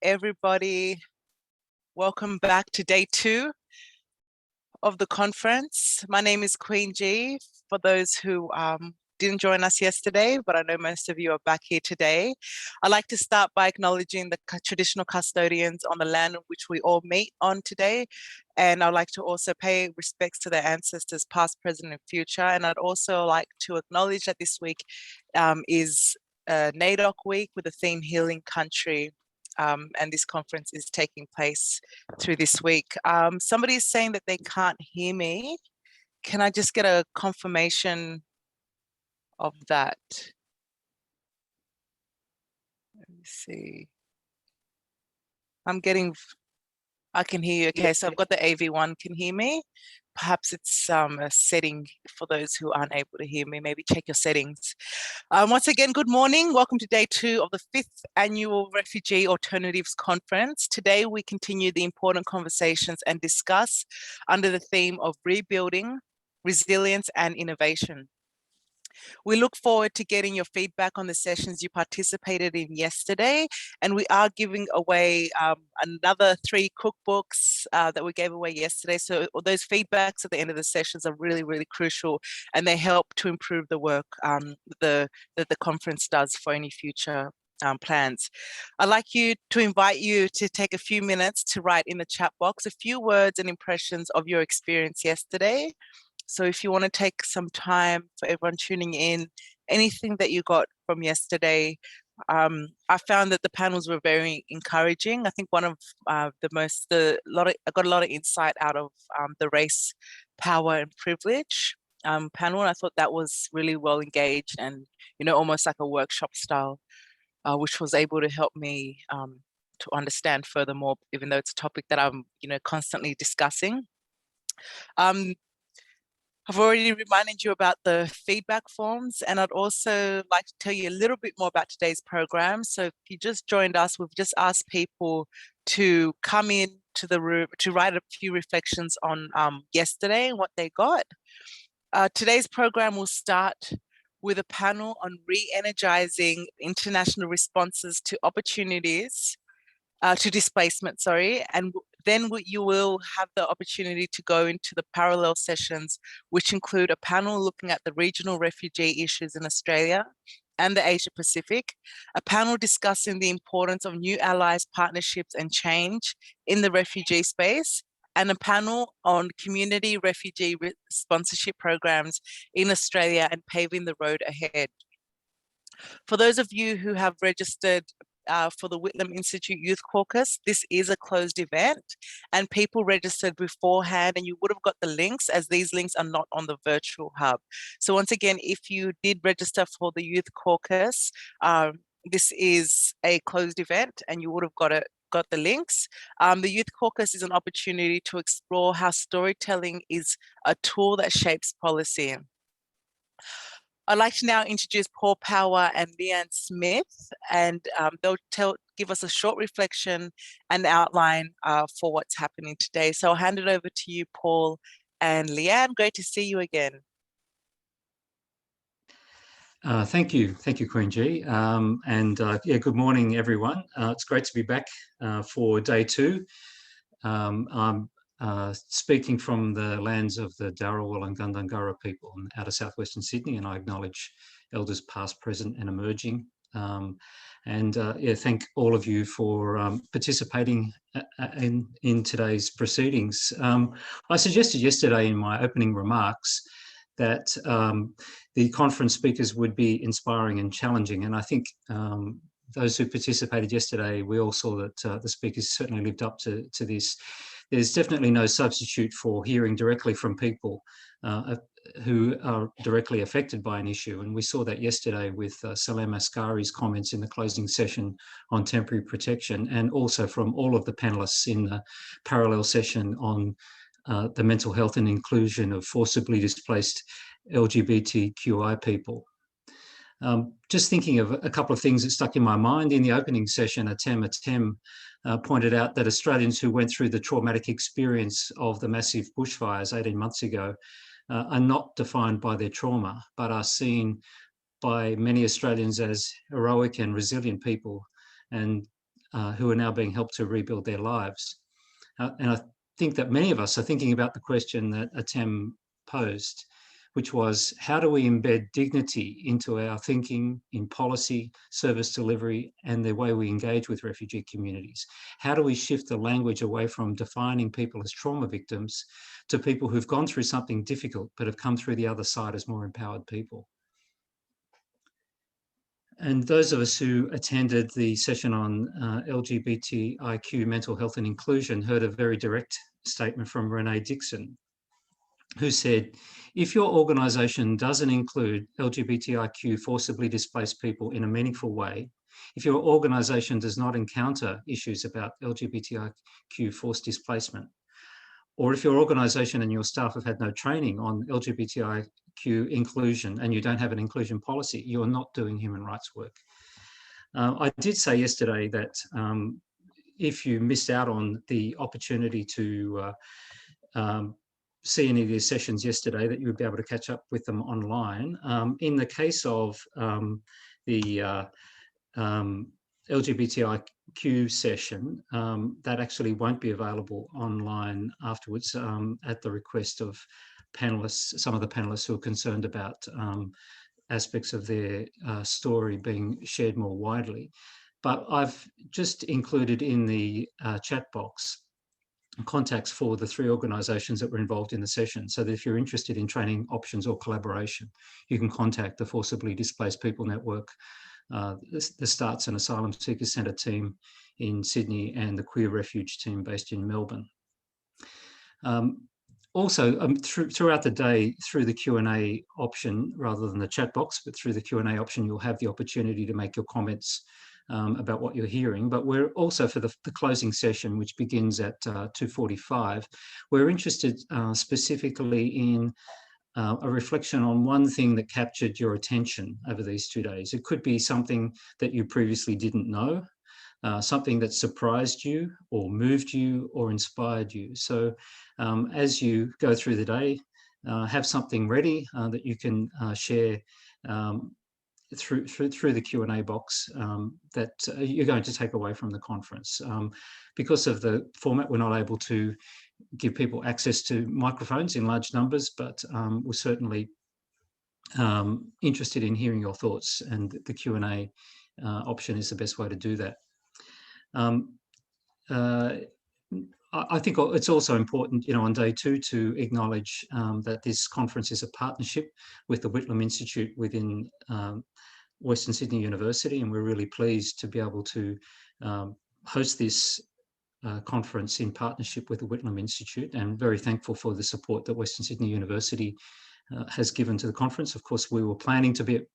everybody. Welcome back to day 2 of the conference. My name is Queen G. For those who didn't join us yesterday, but I know most of you are back here today. I'd like to start by acknowledging the traditional custodians on the land on which we all meet on today. And I'd like to also pay respects to their ancestors, past, present, and future. And I'd also like to acknowledge that this week is NAADOC week with the theme Healing Country. And this conference is taking place through this week. Somebody is saying that they can't hear me. Can I just get a confirmation of that? Let me see. I can hear you. Okay, so I've got the AV1. Can hear me? Perhaps it's a setting for those who aren't able to hear me. Maybe check your settings. Once again, good morning. Welcome to day 2 of the 5th Annual Refugee Alternatives Conference. Today, we continue the important conversations and discuss under the theme of rebuilding, resilience, and innovation. We look forward to getting your feedback on the sessions you participated in yesterday, and we are giving away another 3 cookbooks that we gave away yesterday. So those feedbacks at the end of the sessions are really, really crucial, and they help to improve the work that the conference does for any future plans. I'd like to invite you to take a few minutes to write in the chat box a few words and impressions of your experience yesterday. So if you want to take some time for everyone tuning in, anything that you got from yesterday, I found that the panels were very encouraging. I think one of I got a lot of insight out of the race, power and privilege panel. And I thought that was really well engaged and, almost like a workshop style, which was able to help me to understand furthermore, even though it's a topic that I'm, constantly discussing. I've already reminded you about the feedback forms, and I'd also like to tell you a little bit more about today's program. So if you just joined us, we've just asked people to come in to the room to write a few reflections on yesterday and what they got. Today's program will start with a panel on re-energizing international responses to opportunities, to displacement, and then you will have the opportunity to go into the parallel sessions, which include a panel looking at the regional refugee issues in Australia and the Asia Pacific, a panel discussing the importance of new allies, partnerships and change in the refugee space, and a panel on community refugee sponsorship programs in Australia and paving the road ahead. For those of you who have registered for the Whitlam Institute Youth Caucus, this is a closed event and people registered beforehand, and you would have got the links, as these links are not on the virtual hub. So once again, if you did register for the Youth Caucus, this is a closed event and you would have got the links. The Youth Caucus is an opportunity to explore how storytelling is a tool that shapes policy. I'd like to now introduce Paul Power and Leanne Smith, and they'll give us a short reflection and outline for what's happening today. So I'll hand it over to you, Paul and Leanne. Great to see you again. Thank you, Queen G. Yeah, good morning, everyone. It's great to be back for day 2. I'm speaking from the lands of the Darawal and Gundungurra people out of southwestern Sydney, and I acknowledge elders past, present and emerging. Yeah, thank all of you for participating in today's proceedings. I suggested yesterday in my opening remarks that the conference speakers would be inspiring and challenging, and I think those who participated yesterday, we all saw that the speakers certainly lived up to this. There's definitely no substitute for hearing directly from people who are directly affected by an issue. And we saw that yesterday with Salem Askari's comments in the closing session on temporary protection, and also from all of the panelists in the parallel session on the mental health and inclusion of forcibly displaced LGBTQI people. Just thinking of a couple of things that stuck in my mind. In the opening session, Atem pointed out that Australians who went through the traumatic experience of the massive bushfires 18 months ago are not defined by their trauma, but are seen by many Australians as heroic and resilient people. And who are now being helped to rebuild their lives. And I think that many of us are thinking about the question that Atem posed, which was, how do we embed dignity into our thinking in policy, service delivery, and the way we engage with refugee communities? How do we shift the language away from defining people as trauma victims to people who've gone through something difficult but have come through the other side as more empowered people? And those of us who attended the session on LGBTIQ mental health and inclusion heard a very direct statement from Renee Dixon, who said, if your organisation doesn't include LGBTIQ forcibly displaced people in a meaningful way, if your organisation does not encounter issues about LGBTIQ forced displacement, or if your organisation and your staff have had no training on LGBTIQ inclusion and you don't have an inclusion policy, you are not doing human rights work. I did say yesterday that if you missed out on the opportunity to see any of these sessions yesterday, that you would be able to catch up with them online. In the case of the LGBTIQ session, that actually won't be available online afterwards at the request of panelists, some of the panelists who are concerned about aspects of their story being shared more widely. But I've just included in the chat box contacts for the 3 organisations that were involved in the session, so that if you're interested in training options or collaboration, you can contact the Forcibly Displaced People Network, the Starts and Asylum Seekers Centre team in Sydney, and the Queer Refuge team based in Melbourne. Also, throughout the day, through the Q&A option, rather than the chat box, but through the Q&A option, you'll have the opportunity to make your comments about what you're hearing. But we're also, for the closing session, which begins at 2:45, we're interested specifically in a reflection on one thing that captured your attention over these 2 days. It could be something that you previously didn't know, something that surprised you or moved you or inspired you. So as you go through the day, have something ready that you can share through the Q&A box that you're going to take away from the conference. Because of the format, we're not able to give people access to microphones in large numbers, but we're certainly interested in hearing your thoughts, and the Q&A option is the best way to do that. I think it's also important, on day 2 to acknowledge that this conference is a partnership with the Whitlam Institute within Western Sydney University, and we're really pleased to be able to host this conference in partnership with the Whitlam Institute, and very thankful for the support that Western Sydney University has given to the conference. Of course, we were planning to be at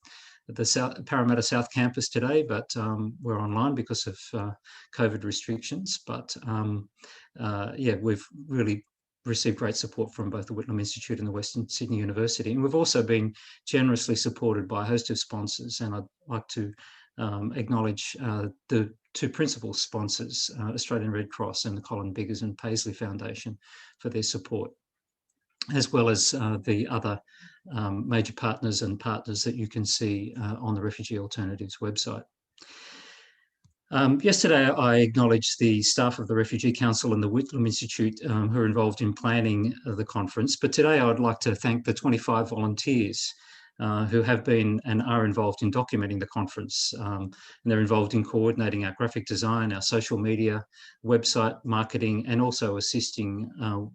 the Parramatta South Campus today, but we're online because of COVID restrictions. But yeah, we've really received great support from both the Whitlam Institute and the Western Sydney University. And we've also been generously supported by a host of sponsors, and I'd like to acknowledge the 2 principal sponsors, Australian Red Cross and the Colin Biggers and Paisley Foundation, for their support, as well as the other major partners and partners that you can see on the Refugee Alternatives website. Yesterday, I acknowledged the staff of the Refugee Council and the Whitlam Institute who are involved in planning the conference, but today I'd like to thank the 25 volunteers who have been and are involved in documenting the conference. And they're involved in coordinating our graphic design, our social media, website marketing, and also assisting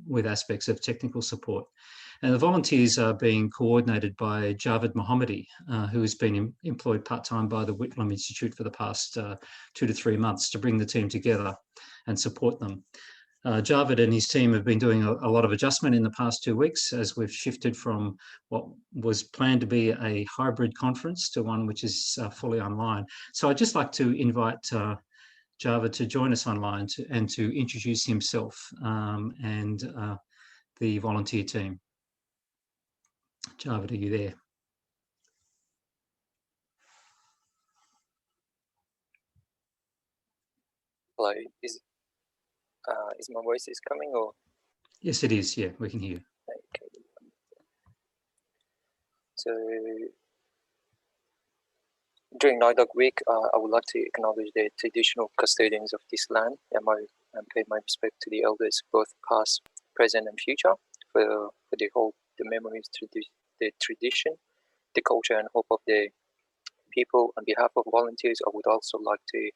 with aspects of technical support. And the volunteers are being coordinated by Sitarah Mohammadi, who has been employed part-time by the Whitlam Institute for the past 2 to 3 months to bring the team together and support them. Javed and his team have been doing a lot of adjustment in the past 2 weeks as we've shifted from what was planned to be a hybrid conference to one which is fully online. So I'd just like to invite Javed to join us online and to introduce himself and the volunteer team. Javed, are you there? Hello, is my voice coming or? Yes, it is. Yeah, we can hear you. Okay. So During NRAAG week, I would like to acknowledge the traditional custodians of this land and pay my respect to the elders, both past, present, and future, for the memories, the tradition, the culture, and hope of the people. On behalf of volunteers, I would also like to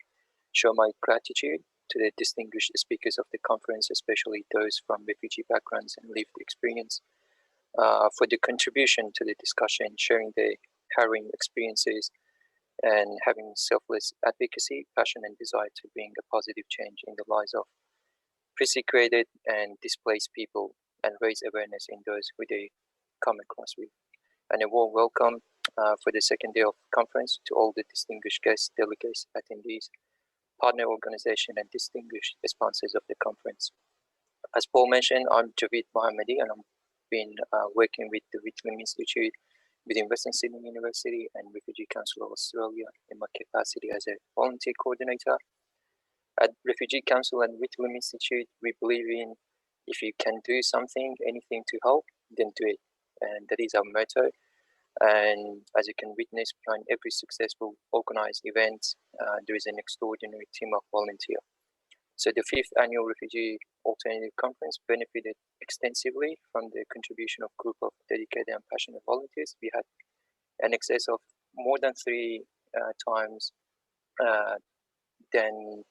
show my gratitude to the distinguished speakers of the conference, especially those from refugee backgrounds and lived experience, for the contribution to the discussion, sharing their harrowing experiences, and having selfless advocacy, passion, and desire to bring a positive change in the lives of persecuted and displaced people and raise awareness in those who they come across with. And a warm welcome for the second day of the conference to all the distinguished guests, delegates, attendees, partner organization, and distinguished sponsors of the conference. As Paul mentioned, I'm Sitarah Mohammadi, and I've been working with the Whitlam Institute within Western Sydney University and Refugee Council of Australia in my capacity as a volunteer coordinator. At Refugee Council and Whitlam Institute, we believe in if you can do something, anything to help, then do it. And that is our motto. And as you can witness, behind every successful organized event, there is an extraordinary team of volunteers. So the 5th Annual Refugee Alternative Conference benefited extensively from the contribution of a group of dedicated and passionate volunteers. We had an excess of more than 3 times than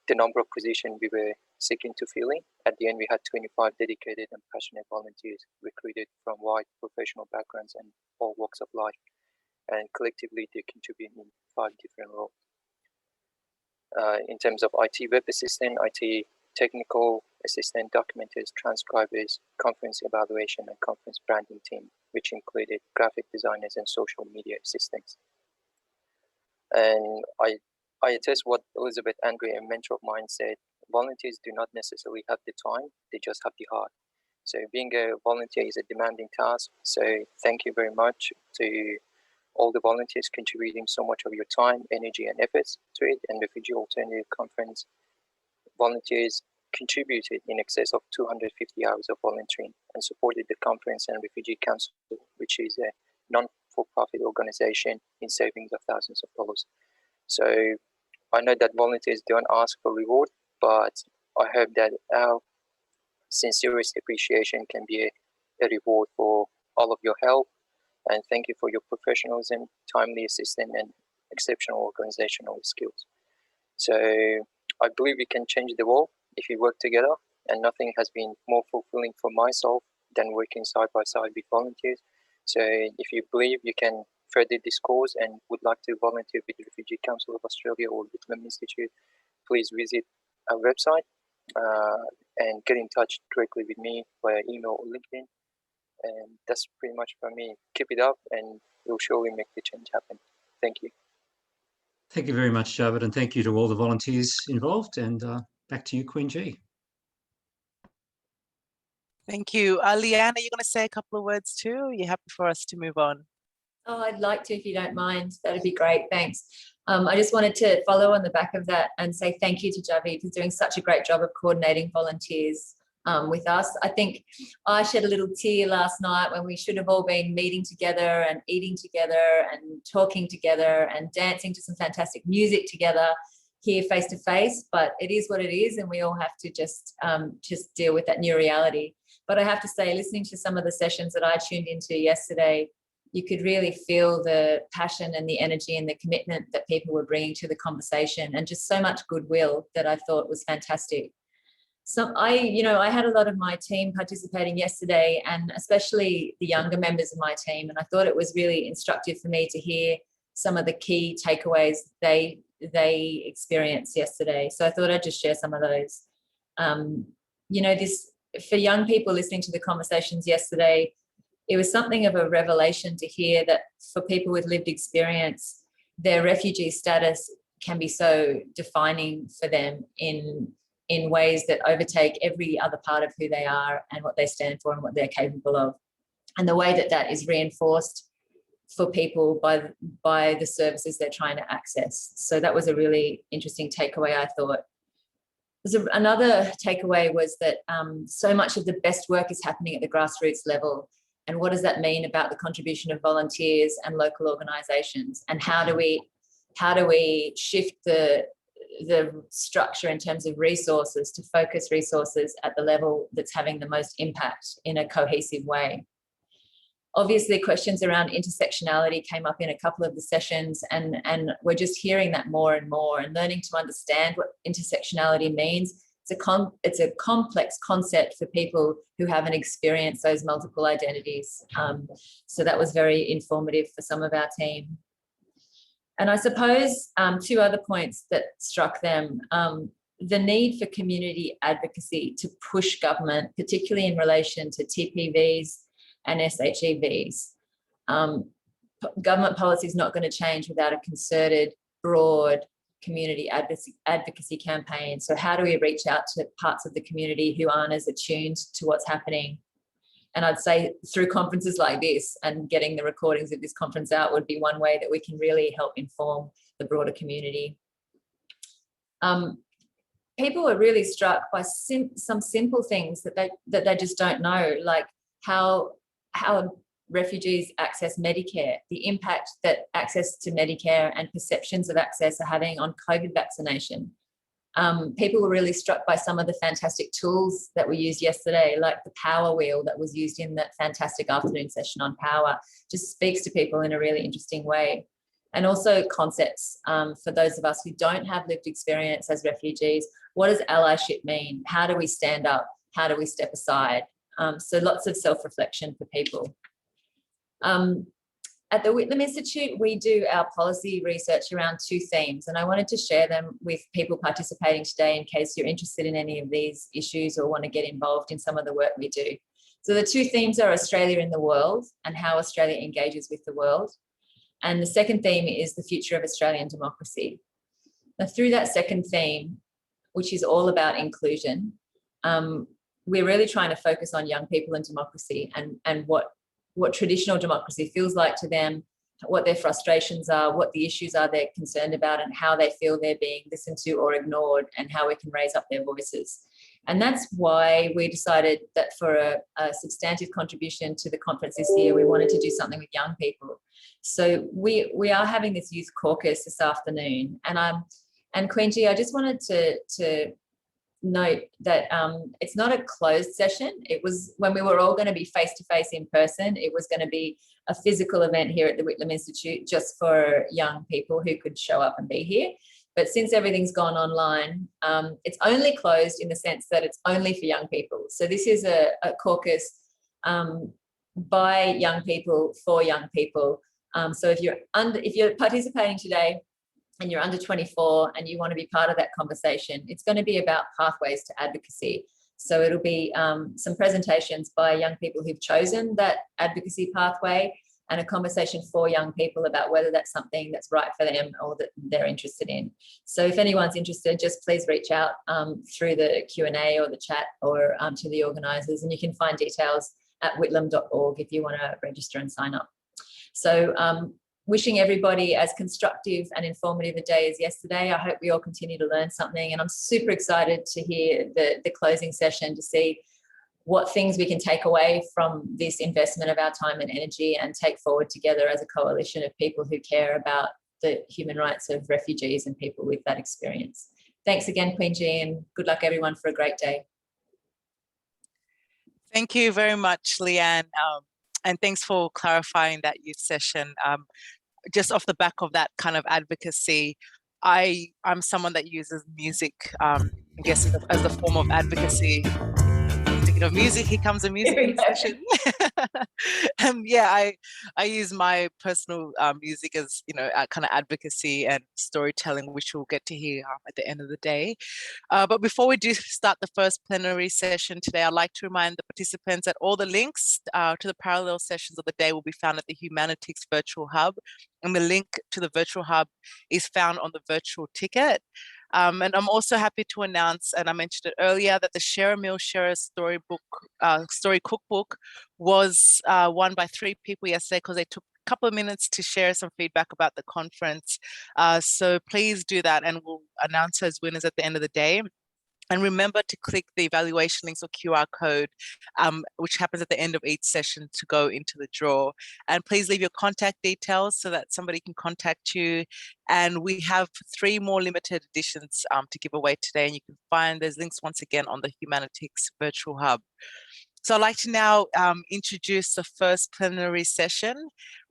the number of positions we were seeking to fill in. At the end, we had 25 dedicated and passionate volunteers recruited from wide professional backgrounds and all walks of life. And collectively, they contribute in 5 different roles. In terms of IT web assistant, IT technical assistant, documenters, transcribers, conference evaluation, and conference branding team, which included graphic designers and social media assistants. And I attest what Elizabeth Andre, a mentor of mine, said: volunteers do not necessarily have the time, they just have the heart. So being a volunteer is a demanding task. So thank you very much to all the volunteers contributing so much of your time, energy, and efforts to it. And Refugee Alternative Conference volunteers contributed in excess of 250 hours of volunteering and supported the conference and Refugee Council, which is a non-for-profit organization, in savings of thousands of dollars. So I know that volunteers don't ask for reward, but I hope that our sincerest appreciation can be a reward for all of your help. And thank you for your professionalism, timely assistance, and exceptional organizational skills. So I believe we can change the world if we work together, and nothing has been more fulfilling for myself than working side by side with volunteers. So if you believe you can further this cause and would like to volunteer with the Refugee Council of Australia or Whitlam Institute, please visit our website and get in touch directly with me via email or LinkedIn. And that's pretty much from me. Keep it up and we'll surely make the change happen. Thank you. Thank you very much, Javid, and thank you to all the volunteers involved. And back to you, Queen G. Thank you. Leanne, are you going to say a couple of words too? Are you happy for us to move on? Oh, I'd like to, if you don't mind. That'd be great. Thanks. I just wanted to follow on the back of that and say thank you to Javid for doing such a great job of coordinating volunteers with us. I think I shed a little tear last night when we should have all been meeting together and eating together and talking together and dancing to some fantastic music together here face to face, but it is what it is, and we all have to just deal with that new reality. But I have to say, listening to some of the sessions that I tuned into yesterday, you could really feel the passion and the energy and the commitment that people were bringing to the conversation, and just so much goodwill that I thought was fantastic. So I had a lot of my team participating yesterday, and especially the younger members of my team, and I thought it was really instructive for me to hear some of the key takeaways they experienced yesterday. So I thought I'd just share some of those. This, for young people listening to the conversations yesterday, it was something of a revelation to hear that for people with lived experience, their refugee status can be so defining for them in ways that overtake every other part of who they are and what they stand for and what they're capable of. And the way that that is reinforced for people by the services they're trying to access. So that was a really interesting takeaway, I thought. Another takeaway was that so much of the best work is happening at the grassroots level. And what does that mean about the contribution of volunteers and local organisations? And how do we how do we shift the structure in terms of resources to focus resources at the level that's having the most impact in a cohesive way. Obviously, questions around intersectionality came up in a couple of the sessions, and we're just hearing that more and more and learning to understand what intersectionality means. It's a complex concept for people who haven't experienced those multiple identities. So that was very informative for some of our team. And I suppose two other points that struck them, the need for community advocacy to push government, particularly in relation to TPVs and SHEVs. Government policy is not going to change without a concerted, broad community advocacy campaign. So how do we reach out to parts of the community who aren't as attuned to what's happening? And I'd say through conferences like this and getting the recordings of this conference out would be one way that we can really help inform the broader community. People were really struck by some simple things that they just don't know, like how refugees access Medicare, the impact that access to Medicare and perceptions of access are having on COVID vaccination. People were really struck by some of the fantastic tools that were used yesterday, like the power wheel that was used in that fantastic afternoon session on power. Just speaks to people in a really interesting way. And also concepts for those of us who don't have lived experience as refugees. What does allyship mean? How do we stand up? How do we step aside? So lots of self-reflection for people. At the Whitlam Institute, we do our policy research around two themes, and I wanted to share them with people participating today in case you're interested in any of these issues or want to get involved in some of the work we do. So the two themes are Australia in the world and how Australia engages with the world. And the second theme is the future of Australian democracy. Now, through that second theme, which is all about inclusion, we're really trying to focus on young people and democracy and what traditional democracy feels like to them, what their frustrations are, what the issues are they're concerned about, and how they feel they're being listened to or ignored, and how we can raise up their voices. And that's why we decided that for a substantive contribution to the conference this year, we wanted to do something with young people. So we are having this youth caucus this afternoon, and Queen G, I just wanted to note that it's not a closed session. It was when we were all going to be face-to-face in person. It was going to be a physical event here at the Whitlam Institute just for young people who could show up and be here. But since everything's gone online, it's only closed in the sense that it's only for young people. So this is a caucus by young people for young people. So if you're participating today and you're under 24 and you want to be part of that conversation, it's going to be about pathways to advocacy. So it'll be some presentations by young people who've chosen that advocacy pathway, and a conversation for young people about whether that's something that's right for them or that they're interested in. So if anyone's interested, just please reach out through the Q&A or the chat or to the organisers, and you can find details at whitlam.org if you want to register and sign up. So wishing everybody as constructive and informative a day as yesterday. I hope we all continue to learn something, and I'm super excited to hear the closing session to see what things we can take away from this investment of our time and energy and take forward together as a coalition of people who care about the human rights of refugees and people with that experience. Thanks again, Queen G, and good luck everyone for a great day. Thank you very much, Leanne. And thanks for clarifying that youth session. Just off the back of that kind of advocacy, I'm someone that uses music, I guess, as a form of advocacy. Speaking of music, here comes a music session. Yeah, I use my personal music as, kind of advocacy and storytelling, which we'll get to hear at the end of the day. But before we do start the first plenary session today, I'd like to remind the participants that all the links to the parallel sessions of the day will be found at the Humanities Virtual Hub, and the link to the Virtual Hub is found on the virtual ticket. And I'm also happy to announce, and I mentioned it earlier, that the Share a Meal, Share a Story cookbook was won by 3 people yesterday because they took a couple of minutes to share some feedback about the conference. So please do that, and we'll announce those winners at the end of the day. And remember to click the evaluation links or QR code, which happens at the end of each session, to go into the draw. And please leave your contact details so that somebody can contact you. And we have 3 more limited editions to give away today. And you can find those links once again on the Humanitics Virtual Hub. So I'd like to now introduce the first plenary session,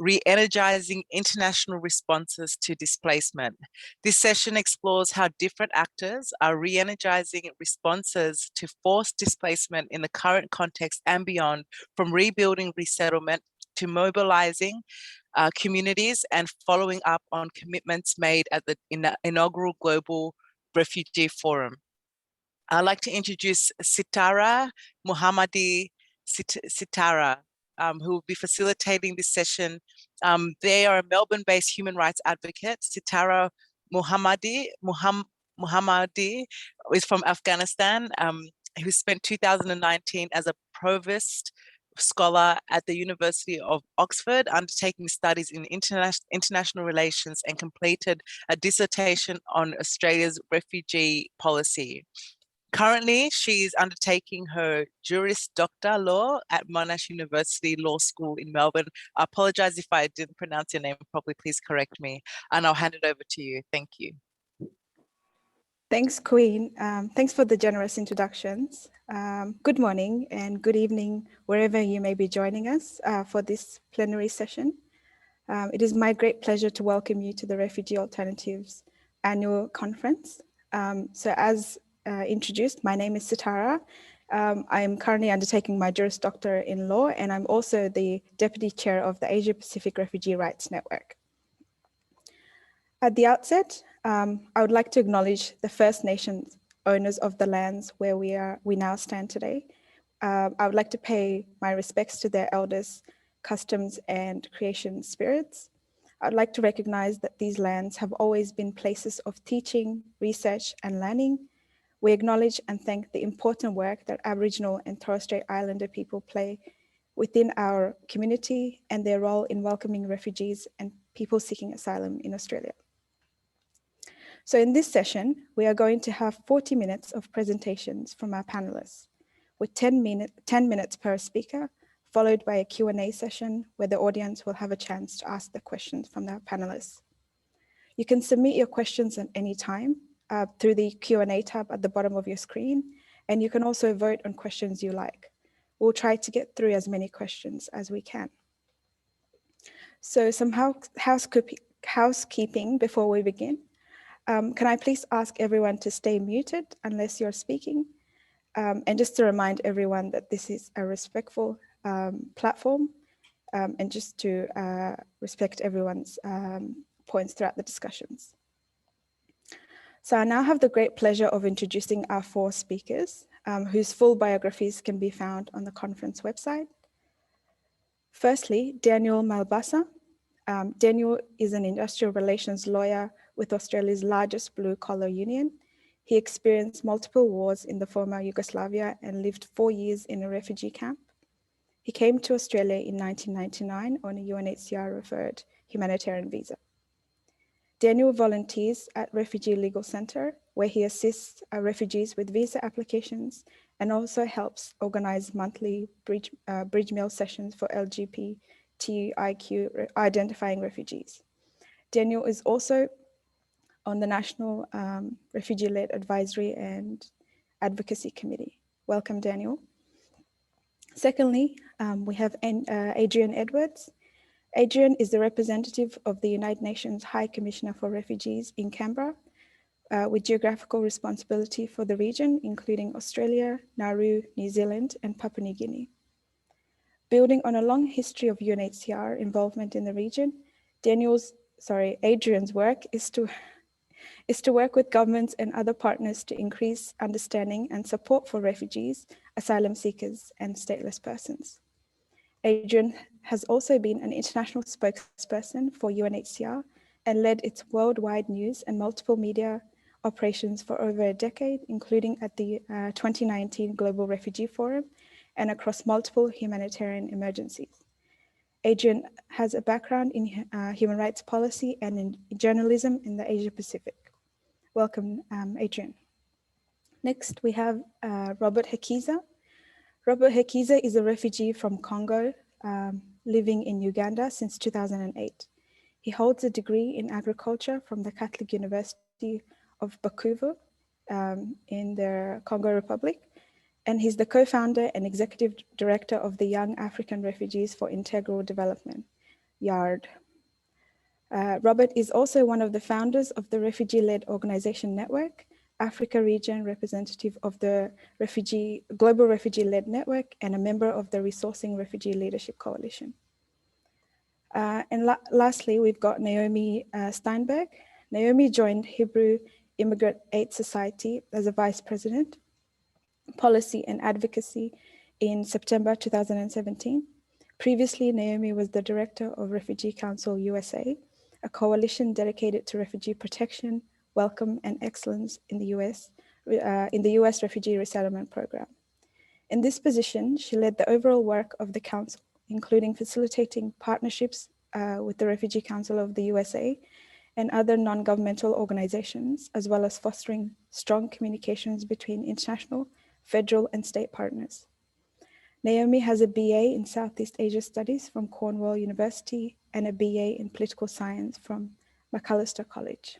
Re-Energizing International Responses to Displacement. This session explores how different actors are re-energizing responses to forced displacement in the current context and beyond, from rebuilding resettlement to mobilizing communities and following up on commitments made at the inaugural Global Refugee Forum. I'd like to introduce Sitarah Mohammadi, Sitarah, who will be facilitating this session. They are a Melbourne-based human rights advocate. Sitarah Mohammadi is from Afghanistan, who spent 2019 as a provost scholar at the University of Oxford, undertaking studies in international relations, and completed a dissertation on Australia's refugee policy. Currently, she's undertaking her Juris Doctor Law at Monash University Law School in Melbourne. I apologize if I didn't pronounce your name properly, please correct me. And I'll hand it over to you. Thank you. Thanks, Queen. Thanks for the generous introductions. Good morning and good evening, wherever you may be joining us for this plenary session. It is my great pleasure to welcome you to the Refugee Alternatives Annual Conference. So as introduced, my name is Sitarah. I am currently undertaking my Juris Doctor in Law, and I'm also the Deputy Chair of the Asia Pacific Refugee Rights Network. At the outset, I would like to acknowledge the First Nations owners of the lands where we now stand today. I would like to pay my respects to their elders, customs, and creation spirits. I'd like to recognize that these lands have always been places of teaching, research, and learning. We acknowledge and thank the important work that Aboriginal and Torres Strait Islander people play within our community and their role in welcoming refugees and people seeking asylum in Australia. So in this session, we are going to have 40 minutes of presentations from our panelists, with 10 minutes per speaker, followed by a Q&A session where the audience will have a chance to ask the questions from our panelists. You can submit your questions at any time through the Q&A tab at the bottom of your screen, and you can also vote on questions you like. We'll try to get through as many questions as we can. So some housekeeping before we begin. Can I please ask everyone to stay muted unless you're speaking? And just to remind everyone that this is a respectful platform, and just to respect everyone's points throughout the discussions. So I now have the great pleasure of introducing our 4 speakers, whose full biographies can be found on the conference website. Firstly, Danijel Malbasa. Danijel is an industrial relations lawyer with Australia's largest blue-collar union. He experienced multiple wars in the former Yugoslavia and lived 4 years in a refugee camp. He came to Australia in 1999 on a UNHCR-referred humanitarian visa. Danijel volunteers at Refugee Legal Centre, where he assists refugees with visa applications and also helps organise monthly bridge meal sessions for LGBTIQ identifying refugees. Danijel is also on the National Refugee-led Advisory and Advocacy Committee. Welcome, Danijel. Secondly, we have Adrian Edwards. Adrian is the representative of the United Nations High Commissioner for Refugees in Canberra, with geographical responsibility for the region, including Australia, Nauru, New Zealand, and Papua New Guinea. Building on a long history of UNHCR involvement in the region, Adrian's work is to work with governments and other partners to increase understanding and support for refugees, asylum seekers, and stateless persons. Adrian has also been an international spokesperson for UNHCR and led its worldwide news and multiple media operations for over a decade, including at the 2019 Global Refugee Forum and across multiple humanitarian emergencies. Adrian has a background in human rights policy and in journalism in the Asia Pacific. Welcome, Adrian. Next, we have Robert Hakiza. Robert Hakiza is a refugee from Congo, living in Uganda since 2008. He holds a degree in agriculture from the Catholic University of Bukavu in the Congo Republic, and he's the co-founder and executive director of the Young African Refugees for Integral Development, YARD. Robert is also one of the founders of the Refugee-led Organization Network, Africa region representative of the Global Refugee-led Network, and a member of the Resourcing Refugee Leadership Coalition. Lastly, we've got Naomi Steinberg. Naomi joined Hebrew Immigrant Aid Society as a vice president, policy and advocacy in September 2017. Previously, Naomi was the director of Refugee Council USA, a coalition dedicated to refugee protection, welcome, and excellence in the US Refugee Resettlement Program. In this position, she led the overall work of the council, including facilitating partnerships with the Refugee Council of the USA and other non-governmental organizations, as well as fostering strong communications between international, federal, and state partners. Naomi has a BA in Southeast Asia Studies from Cornwall University and a BA in Political Science from Macalester College.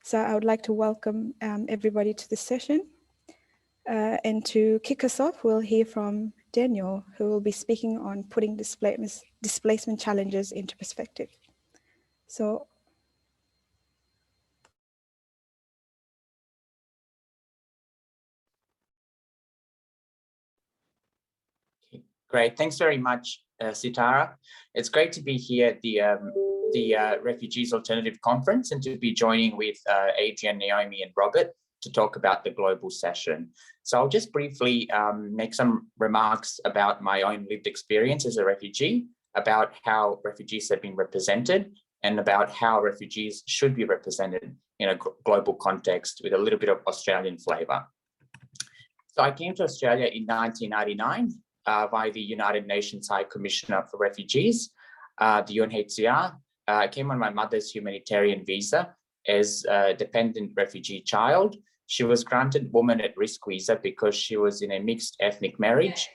So I would like to welcome everybody to this session. And to kick us off, we'll hear from Danijel, who will be speaking on putting displacement challenges into perspective. So. Great, thanks very much, Sitarah. It's great to be here at the Refugees Alternative Conference and to be joining with Adrian, Naomi, and Robert to talk about the global session. So I'll just briefly make some remarks about my own lived experience as a refugee, about how refugees have been represented, and about how refugees should be represented in a global context with a little bit of Australian flavour. So I came to Australia in 1999 by the United Nations High Commissioner for Refugees, the UNHCR. I came on my mother's humanitarian visa as a dependent refugee child. She was granted woman at risk visa because she was in a mixed ethnic marriage.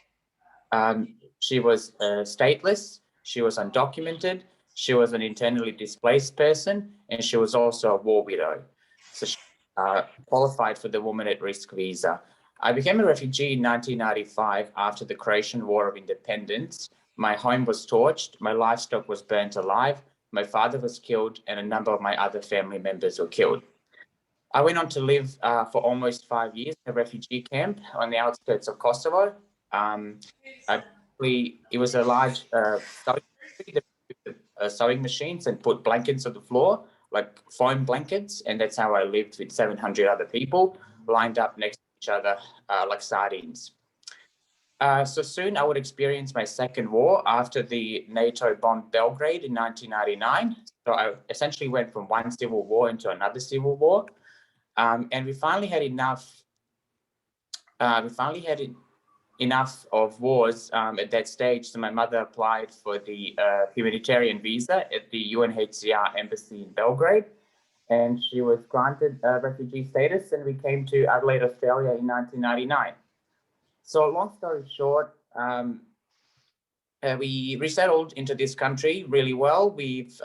She was stateless, she was undocumented, she was an internally displaced person, and she was also a war widow. So she qualified for the woman at risk visa. I became a refugee in 1995 after the Croatian War of Independence. My home was torched, my livestock was burnt alive, my father was killed, and a number of my other family members were killed. I went on to live for almost 5 years in a refugee camp on the outskirts of Kosovo. It was a large sewing machines and put blankets on the floor, like foam blankets, and that's how I lived with 700 other people lined up next to each other like sardines. So soon I would experience my second war after the NATO bombed Belgrade in 1999. So I essentially went from one civil war into another civil war. And we finally had enough. Enough of wars at that stage. So my mother applied for the humanitarian visa at the UNHCR embassy in Belgrade, and she was granted refugee status, and we came to Adelaide, Australia in 1999. So long story short, we resettled into this country really well. We've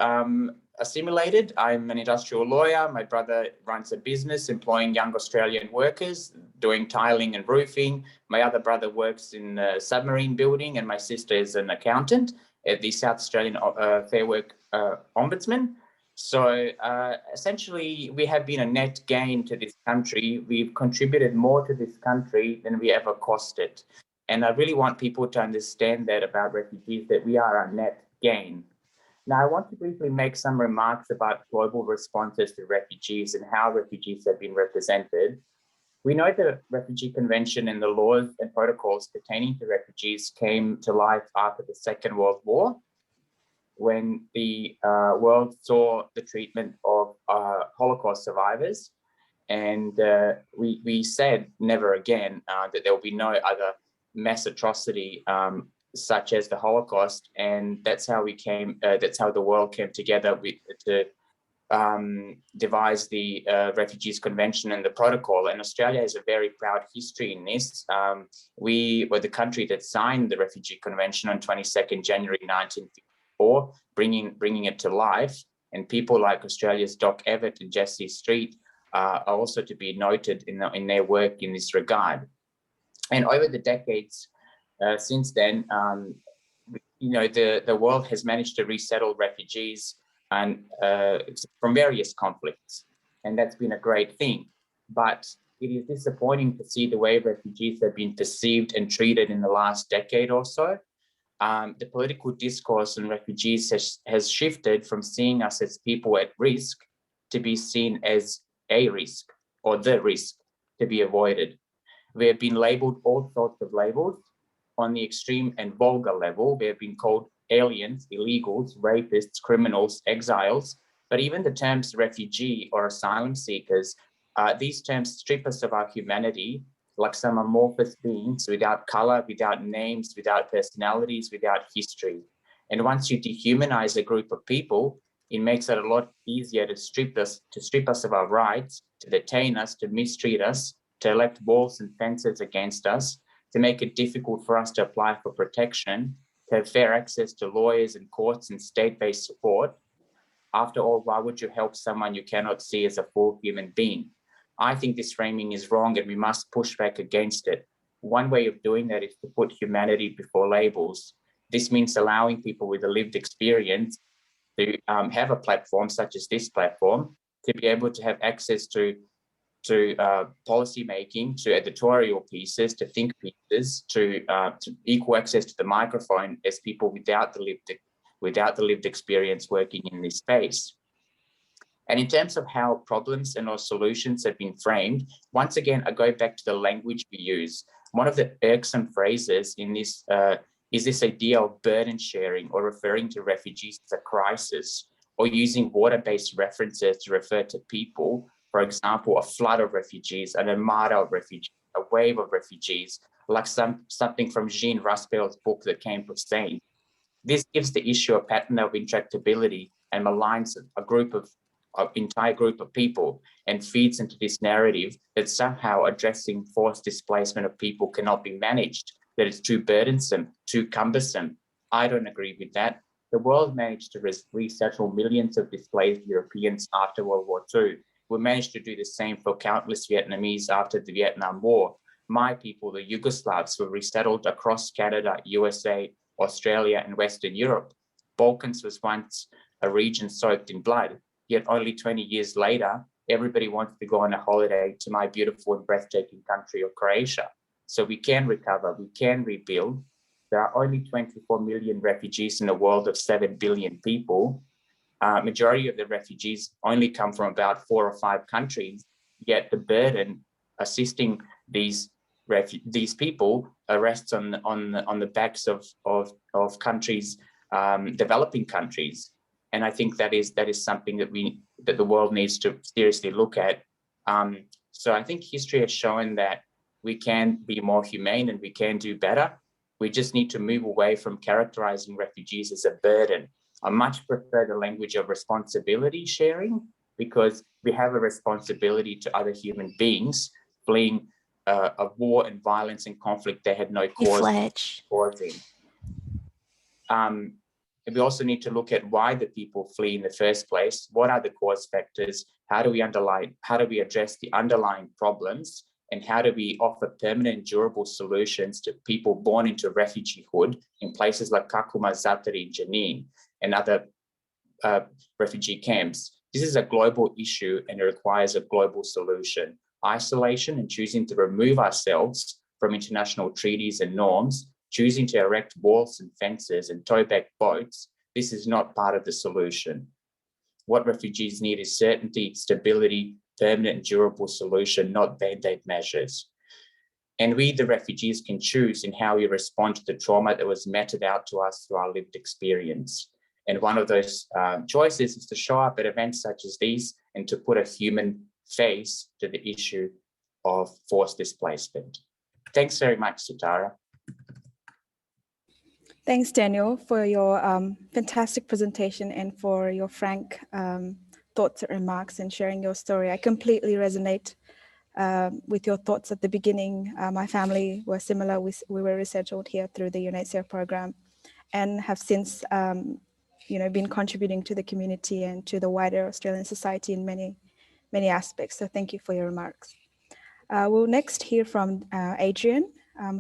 assimilated. I'm an industrial lawyer. My brother runs a business employing young Australian workers, doing tiling and roofing. My other brother works in submarine building, and my sister is an accountant at the South Australian Fair Work Ombudsman. So essentially, we have been a net gain to this country. We've contributed more to this country than we ever cost it. And I really want people to understand that about refugees, that we are a net gain. Now, I want to briefly make some remarks about global responses to refugees and how refugees have been represented. We know the Refugee Convention and the laws and protocols pertaining to refugees came to life after the Second World War, when the world saw the treatment of Holocaust survivors. And we said never again that there will be no other mass atrocity such as the Holocaust, and that's how we came. That's how the world came together to devised the Refugees Convention and the Protocol, and Australia has a very proud history in this. We were the country that signed the Refugee Convention on 22nd January 1954, bringing it to life. And people like Australia's Doc Evatt and Jesse Street are also to be noted in their work in this regard. And over the decades since then, the world has managed to resettle refugees and from various conflicts, and that's been a great thing. But it is disappointing to see the way refugees have been perceived and treated in the last decade or so. The political discourse on refugees has shifted from seeing us as people at risk to be seen as a risk or the risk to be avoided. We have been labelled all sorts of labels. On the extreme and vulgar level, they have been called aliens, illegals, rapists, criminals, exiles. But even the terms refugee or asylum seekers, these terms strip us of our humanity, like some amorphous beings without colour, without names, without personalities, without history. And once you dehumanize a group of people, it makes it a lot easier to strip us of our rights, to detain us, to mistreat us, to erect walls and fences against us, to make it difficult for us to apply for protection, to have fair access to lawyers and courts and state-based support. After all, why would you help someone you cannot see as a full human being? I think this framing is wrong and we must push back against it. One way of doing that is to put humanity before labels. This means allowing people with a lived experience to have a platform such as this platform, to be able to have access to policy making, to editorial pieces, to think pieces, to equal access to the microphone as people without the lived experience working in this space. And in terms of how problems and or solutions have been framed, once again, I go back to the language we use. One of the irksome phrases in this is this idea of burden sharing or referring to refugees as a crisis, or using water-based references to refer to people. For example, a flood of refugees, an armada of refugees, a wave of refugees, like something from Jean Raspail's book, The Camp of Saints. This gives the issue a pattern of intractability and maligns an entire group of people and feeds into this narrative that somehow addressing forced displacement of people cannot be managed, that it's too burdensome, too cumbersome. I don't agree with that. The world managed to resettle millions of displaced Europeans after World War II. We managed to do the same for countless Vietnamese after the Vietnam War. My people, the Yugoslavs, were resettled across Canada, USA, Australia, and Western Europe. Balkans was once a region soaked in blood, yet only 20 years later, everybody wants to go on a holiday to my beautiful and breathtaking country of Croatia. So we can recover, we can rebuild. There are only 24 million refugees in a world of 7 billion people. Majority of the refugees only come from about 4 or 5 countries, yet the burden assisting these people rests on the backs of countries, developing countries. And I think that is something that the world needs to seriously look at. So I think history has shown that we can be more humane and we can do better. We just need to move away from characterizing refugees as a burden. I much prefer the language of responsibility sharing, because we have a responsibility to other human beings fleeing a war and violence and conflict they had no cause causing. And we also need to look at why the people flee in the first place. What are the cause factors? How do we address the underlying problems? And how do we offer permanent, durable solutions to people born into refugeehood in places like Kakuma, Zatari, Jenin, and other refugee camps? This is a global issue and it requires a global solution. Isolation and choosing to remove ourselves from international treaties and norms, choosing to erect walls and fences and tow back boats, this is not part of the solution. What refugees need is certainty, stability, permanent and durable solution, not band-aid measures. And we, the refugees, can choose in how we respond to the trauma that was meted out to us through our lived experience. And one of those choices is to show up at events such as these and to put a human face to the issue of forced displacement. Thanks very much, Sitarah. Thanks, Daniel, for your fantastic presentation and for your frank thoughts and remarks and sharing your story. I completely resonate with your thoughts at the beginning. My family were similar. We were resettled here through the UNHCR program and have since been contributing to the community and to the wider Australian society in many aspects. So thank you for your remarks. We'll next hear from Adrian,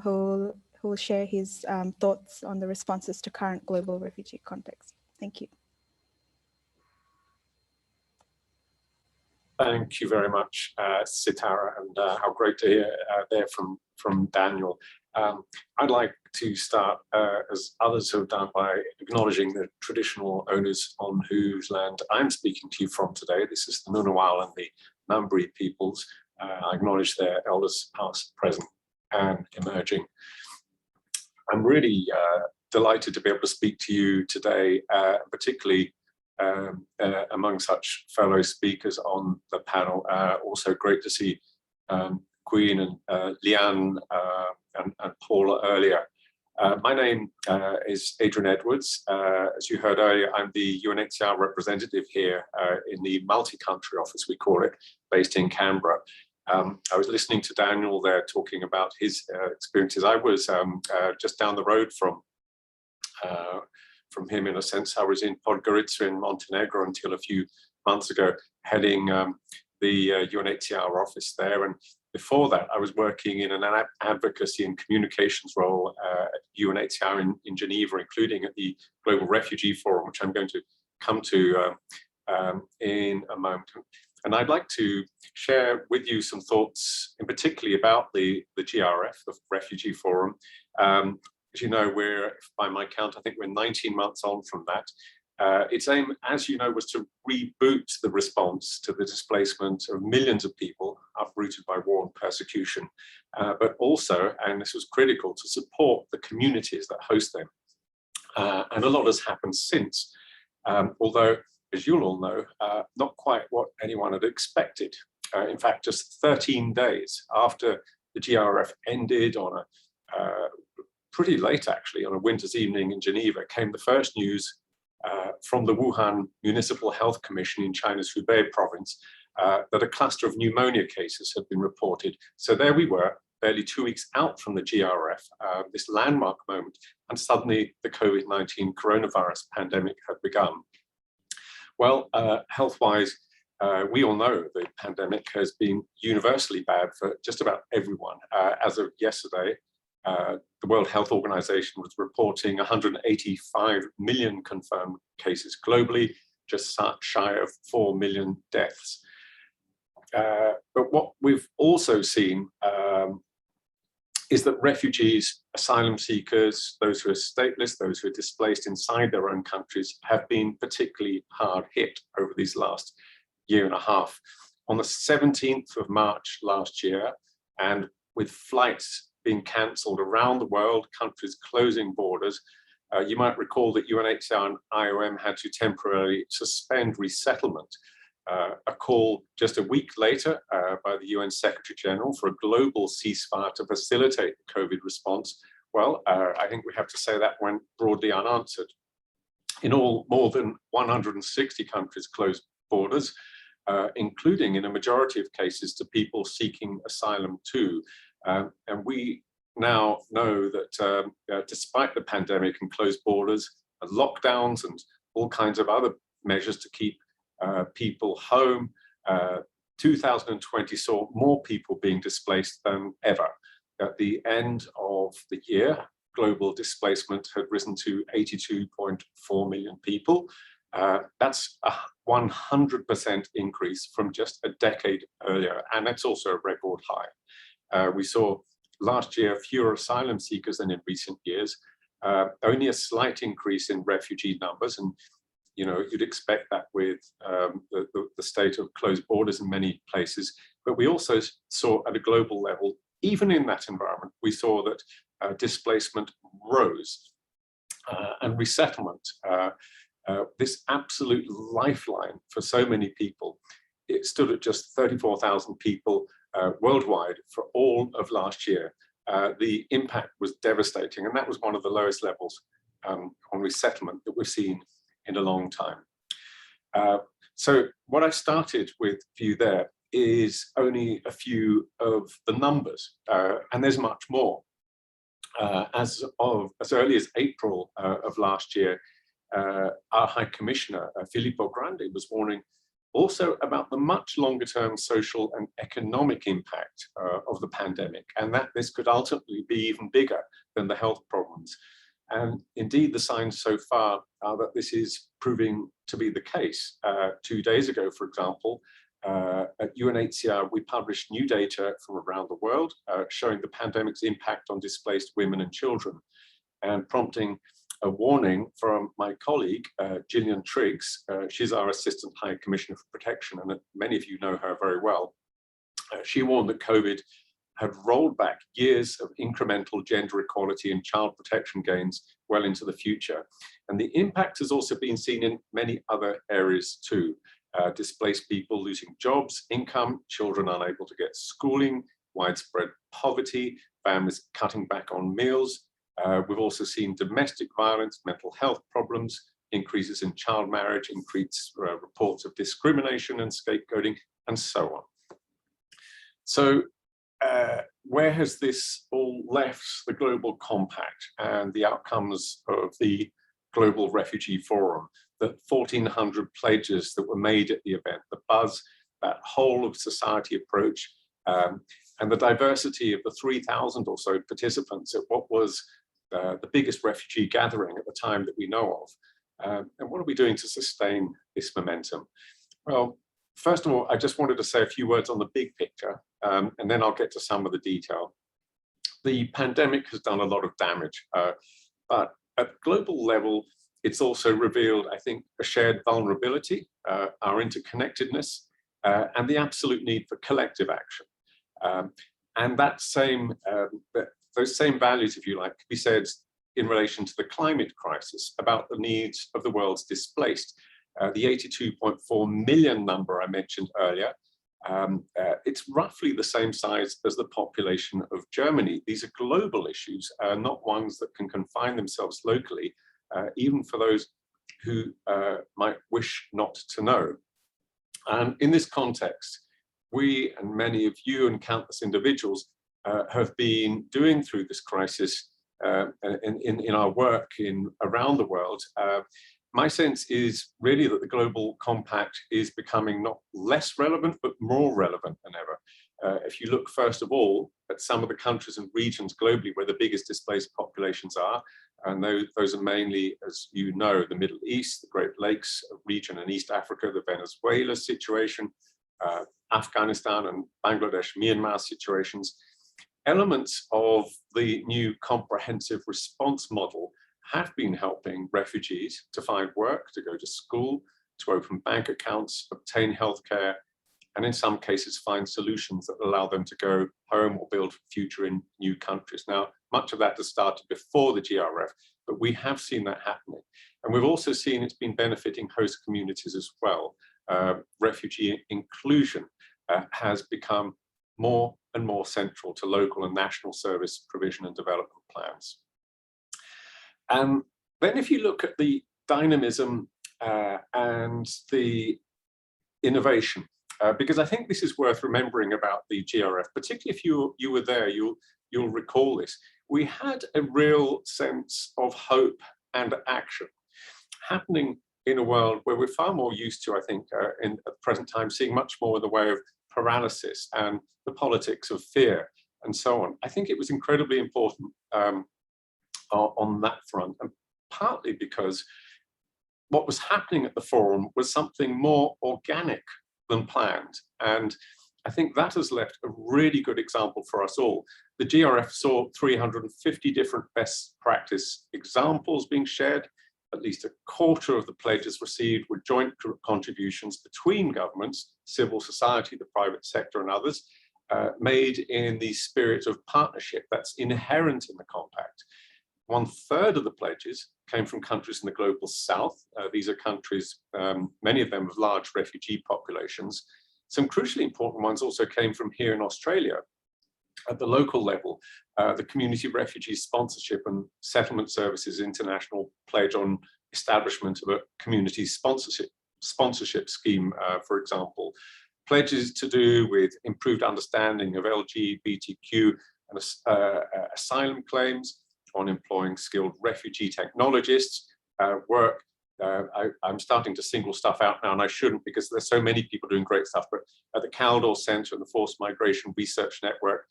who will share his thoughts on the responses to current global refugee context. Thank you. Thank you very much, Sitarah, and how great to hear there from Daniel. I'd like to start, as others have done, by acknowledging the traditional owners on whose land I'm speaking to you from today. This is the Ngunnawal and the Ngambri peoples. I acknowledge their elders past, present, and emerging. I'm really delighted to be able to speak to you today, particularly among such fellow speakers on the panel. Also great to see Queen and Leanne and Paula earlier. My name is Adrian Edwards. As you heard earlier, I'm the UNHCR representative here in the multi-country office, we call it, based in Canberra. I was listening to Daniel there talking about his experiences. I was just down the road from him, in a sense. I was in Podgorica in Montenegro until a few months ago, heading the UNHCR office there. And before that, I was working in an advocacy and communications role at UNHCR in Geneva, including at the Global Refugee Forum, which I'm going to come to in a moment. And I'd like to share with you some thoughts, in particularly about the GRF, the Refugee Forum. As you know, by my count, I think we're 19 months on from that. Its aim, as you know, was to reboot the response to the displacement of millions of people uprooted by war and persecution, but also, and this was critical, to support the communities that host them. And a lot has happened since, although, as you'll all know, not quite what anyone had expected. In fact, just 13 days after the GRF ended on a pretty late, actually, on a winter's evening in Geneva, came the first news from the Wuhan Municipal Health Commission in China's Hubei province that a cluster of pneumonia cases had been reported. So there we were, barely 2 weeks out from the GRF, this landmark moment, and suddenly the COVID-19 coronavirus pandemic had begun. Well, health-wise, we all know the pandemic has been universally bad for just about everyone. As of yesterday, the World Health Organization was reporting 185 million confirmed cases globally, just shy of 4 million deaths. But what we've also seen is that refugees, asylum seekers, those who are stateless, those who are displaced inside their own countries, have been particularly hard hit over these last year and a half. On the 17th of March last year, and with flights being cancelled around the world, countries closing borders, you might recall that UNHCR and IOM had to temporarily suspend resettlement. A call just a week later by the UN Secretary General for a global ceasefire to facilitate the COVID response. Well, I think we have to say that went broadly unanswered. In all, more than 160 countries closed borders, including in a majority of cases to people seeking asylum too. And we now know that despite the pandemic and closed borders, and lockdowns and all kinds of other measures to keep people home, 2020 saw more people being displaced than ever. At the end of the year, global displacement had risen to 82.4 million people. That's a 100% increase from just a decade earlier, and it's also a record high. We saw last year fewer asylum seekers than in recent years, only a slight increase in refugee numbers, and you'd expect that with the state of closed borders in many places. But we also saw at a global level, even in that environment, we saw that displacement rose and resettlement, this absolute lifeline for so many people, it stood at just 34,000 people worldwide for all of last year. The impact was devastating, and that was one of the lowest levels on resettlement that we've seen in a long time. So what I started with for you there is only a few of the numbers, and there's much more. As early as April of last year, our High Commissioner, Filippo Grandi, was warning also about the much longer term social and economic impact of the pandemic, and that this could ultimately be even bigger than the health problems. And indeed, the signs so far are that this is proving to be the case. 2 days ago, for example, at UNHCR, we published new data from around the world showing the pandemic's impact on displaced women and children, and prompting a warning from my colleague, Gillian Triggs. She's our Assistant High Commissioner for Protection, and many of you know her very well. She warned that COVID had rolled back years of incremental gender equality and child protection gains well into the future. And the impact has also been seen in many other areas too. Displaced people losing jobs, income, children unable to get schooling, widespread poverty, families cutting back on meals. We've also seen domestic violence, mental health problems, increases in child marriage, increased reports of discrimination and scapegoating, and so on. So where has this all left the Global Compact and the outcomes of the Global Refugee Forum, the 1,400 pledges that were made at the event, the buzz, that whole of society approach, and the diversity of the 3,000 or so participants at what was the biggest refugee gathering at the time that we know of. And what are we doing to sustain this momentum? Well, first of all, I just wanted to say a few words on the big picture, and then I'll get to some of the detail. The pandemic has done a lot of damage, but at global level, it's also revealed, I think, a shared vulnerability, our interconnectedness, and the absolute need for collective action. And that same, those same values, if you like, could be said in relation to the climate crisis, about the needs of the world's displaced. The 82.4 million number I mentioned earlier, it's roughly the same size as the population of Germany. These are global issues, not ones that can confine themselves locally, even for those who might wish not to know. And in this context, we and many of you and countless individuals have been doing through this crisis in our work around the world. My sense is really that the Global Compact is becoming not less relevant, but more relevant than ever. If you look first of all at some of the countries and regions globally where the biggest displaced populations are, and those are mainly, as you know, the Middle East, the Great Lakes region and East Africa, the Venezuela situation, Afghanistan and Bangladesh, Myanmar situations. Elements of the new comprehensive response model have been helping refugees to find work, to go to school, to open bank accounts, obtain healthcare, and in some cases find solutions that allow them to go home or build a future in new countries. Now, much of that has started before the GRF, but we have seen that happening. And we've also seen it's been benefiting host communities as well. Refugee inclusion has become more and more central to local and national service provision and development plans. And then if you look at the dynamism and the innovation, because I think this is worth remembering about the GRF, particularly if you were there, you'll recall this. We had a real sense of hope and action happening in a world where we're far more used to, I think, at the present time, seeing much more in the way of paralysis and the politics of fear and so on. I think it was incredibly important on that front, and partly because what was happening at the forum was something more organic than planned. And I think that has left a really good example for us all. The GRF saw 350 different best practice examples being shared. At least a quarter of the pledges received were joint contributions between governments, civil society, the private sector and others, made in the spirit of partnership that's inherent in the compact. 1/3 of the pledges came from countries in the global south. These are countries, many of them with large refugee populations. Some crucially important ones also came from here in Australia. At the local level, the Community Refugee Sponsorship and Settlement Services International pledge on establishment of a community sponsorship sponsorship scheme, for example. Pledges to do with improved understanding of LGBTQ and asylum claims, on employing skilled refugee technologists, work. I'm starting to single stuff out now, and I shouldn't because there's so many people doing great stuff, but at the Caldor Center and the Forced Migration Research Network,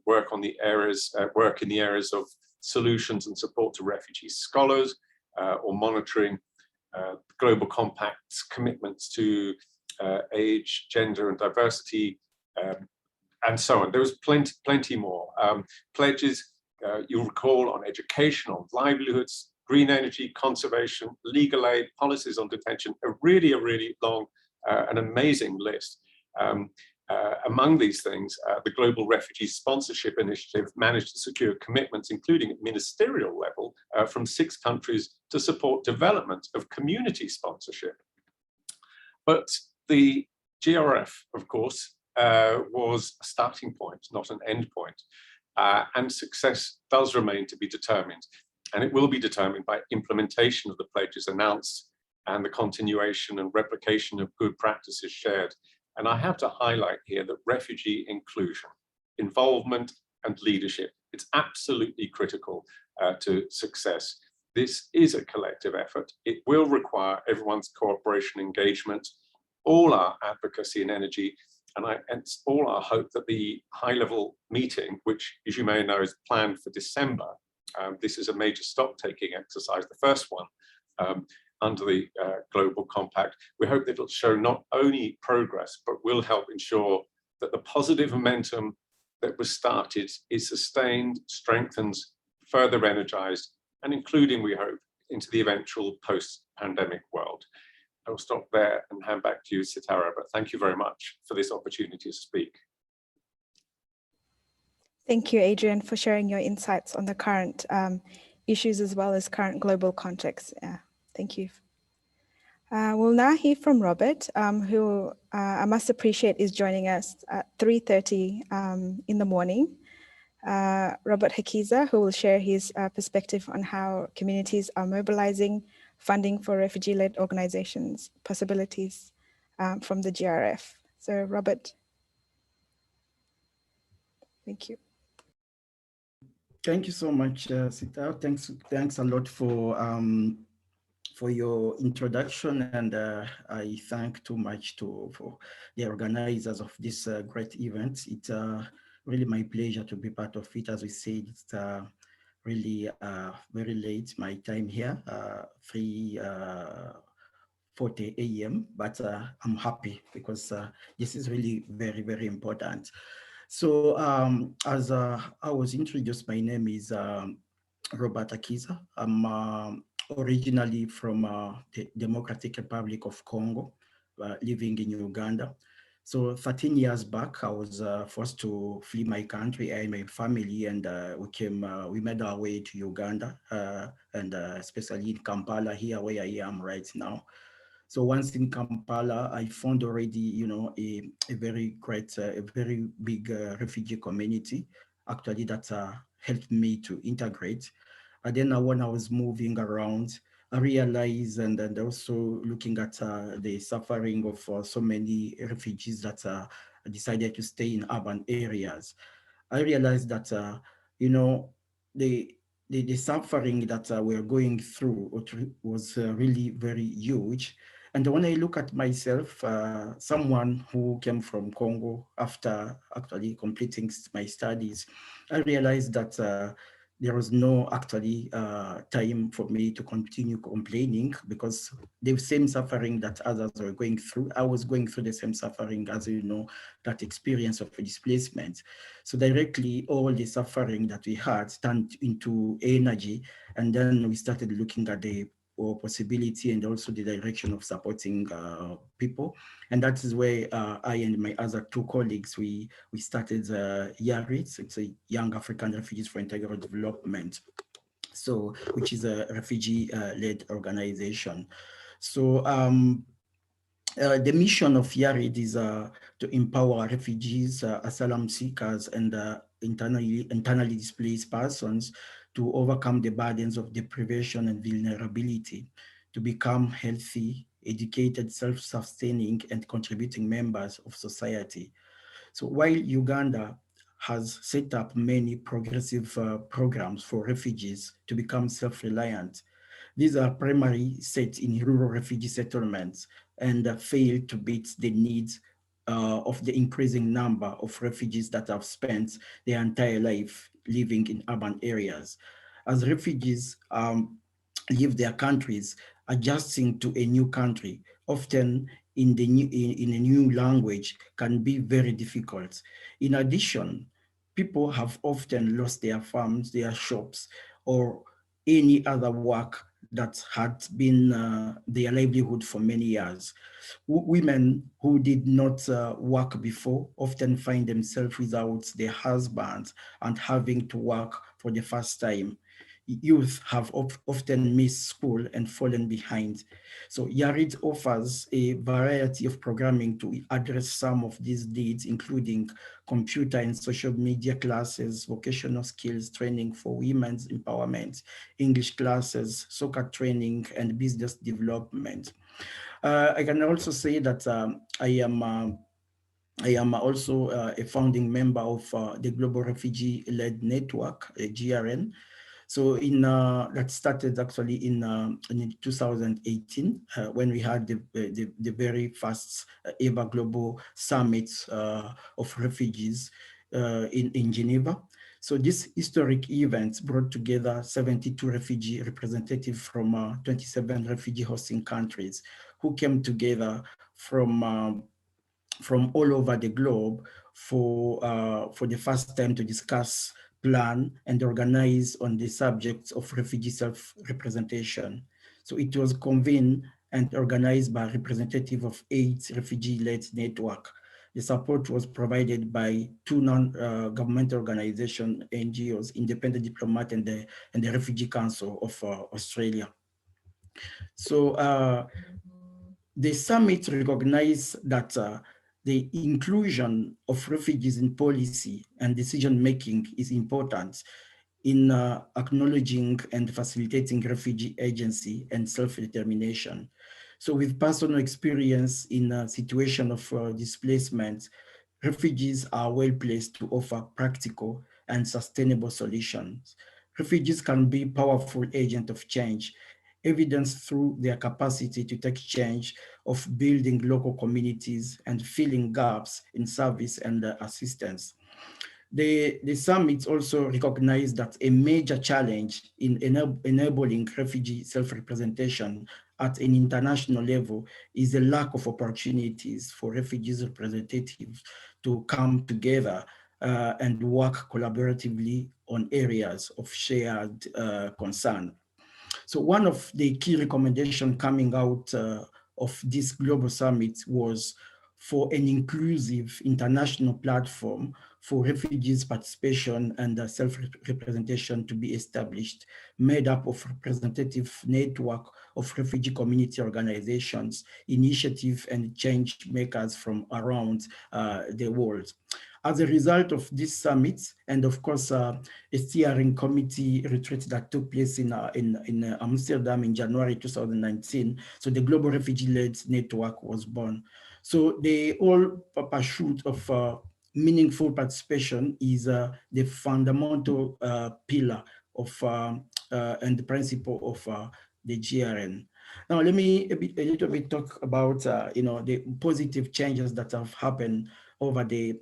work in the areas of solutions and support to refugee scholars, or monitoring Global Compact's commitments to age, gender and diversity, and so on. There was plenty more. Pledges, you'll recall, on education, on livelihoods, green energy, conservation, legal aid, policies on detention, a really long and amazing list. Among these things, the Global Refugee Sponsorship Initiative managed to secure commitments, including at ministerial level, from 6 countries to support development of community sponsorship. But the GRF, of course, was a starting point, not an end point. And success does remain to be determined. And it will be determined by implementation of the pledges announced and the continuation and replication of good practices shared. And I have to highlight here that refugee inclusion, involvement and leadership, it's absolutely critical to success. This is a collective effort. It will require everyone's cooperation, engagement, all our advocacy and energy. And it's all our hope that the high-level meeting, which, as you may know, is planned for December, this is a major stock-taking exercise, the first one under the Global Compact. We hope that it'll show not only progress, but will help ensure that the positive momentum that was started is sustained, strengthened, further energized, and including, we hope, into the eventual post-pandemic world. I will stop there and hand back to you, Sitarah, but thank you very much for this opportunity to speak. Thank you, Adrian, for sharing your insights on the current issues as well as current global context. Thank you. We'll now hear from Robert, who I must appreciate is joining us at 3:30 in the morning. Robert Hakiza, who will share his perspective on how communities are mobilizing funding for refugee-led organizations, possibilities from the GRF. So Robert. Thank you. Thank you so much, Sitarah. Thanks a lot for your introduction, and I thank too much for the organizers of this great event. It's really my pleasure to be part of it. As we said, it's really very late my time here, 3:40 a.m. But I'm happy because this is really very important. So as I was introduced, my name is Robert Hakiza. I'm originally from the Democratic Republic of Congo, living in Uganda. So 13 years back, I was forced to flee my country and my family, and we made our way to Uganda, and especially in Kampala, here where I am right now. So once in Kampala, I found already, a very great, a very big refugee community, actually, that helped me to integrate. And then when I was moving around, I realized, and also looking at the suffering of so many refugees that decided to stay in urban areas, I realized that, the suffering that we're going through was really very huge. And when I look at myself, someone who came from Congo after actually completing my studies, I realized that there was no actually time for me to continue complaining, because the same suffering that others were going through, I was going through the same suffering as, that experience of displacement. So directly all the suffering that we had turned into energy, and then we started looking at the possibility and also the direction of supporting people. And that is where I and my other 2 colleagues, we started YARIS. It's a Young African Refugees for Integral Development, so which is a refugee-led organization. So the mission of YARID is to empower refugees, asylum seekers, and internally displaced persons to overcome the burdens of deprivation and vulnerability, to become healthy, educated, self-sustaining, and contributing members of society. So while Uganda has set up many progressive programs for refugees to become self-reliant, these are primarily set in rural refugee settlements and fail to meet the needs of the increasing number of refugees that have spent their entire life living in urban areas. As refugees leave their countries, adjusting to a new country, often in a new language, can be very difficult. In addition, people have often lost their farms, their shops, or any other work that had been their livelihood for many years. Women who did not work before often find themselves without their husbands and having to work for the first time. Youth have often missed school and fallen behind. So Yarid offers a variety of programming to address some of these needs, including computer and social media classes, vocational skills training for women's empowerment, English classes, soccer training, and business development. I can also say that I am also a founding member of the Global Refugee-led network, GRN. So that started actually in 2018 when we had the very first ever global summit of refugees in Geneva. So this historic event brought together 72 refugee representatives from 27 refugee hosting countries who came together from all over the globe for the first time to discuss, plan, and organize on the subjects of refugee self-representation. So it was convened and organized by a representative of 8 refugee-led network. The support was provided by 2 non-government organizations, NGOs, Independent Diplomat, and the Refugee Council of Australia. So the summit recognized that the inclusion of refugees in policy and decision-making is important in acknowledging and facilitating refugee agency and self-determination. So with personal experience in a situation of displacement, refugees are well placed to offer practical and sustainable solutions. Refugees can be powerful agents of change, evidenced through their capacity to take change of building local communities and filling gaps in service and assistance. The summit also recognized that a major challenge in enabling refugee self-representation at an international level is the lack of opportunities for refugees representatives to come together and work collaboratively on areas of shared concern. So one of the key recommendations coming out of this global summit was for an inclusive international platform for refugees' participation and self-representation to be established, made up of representative network of refugee community organizations, initiative and change makers from around the world. As a result of this summit, and of course, a steering committee retreat that took place in Amsterdam in January 2019, so the Global Refugee-led network was born. So the whole pursuit of meaningful participation is the fundamental pillar of and the principle of the GRN. Now, let me a little bit talk about the positive changes that have happened over the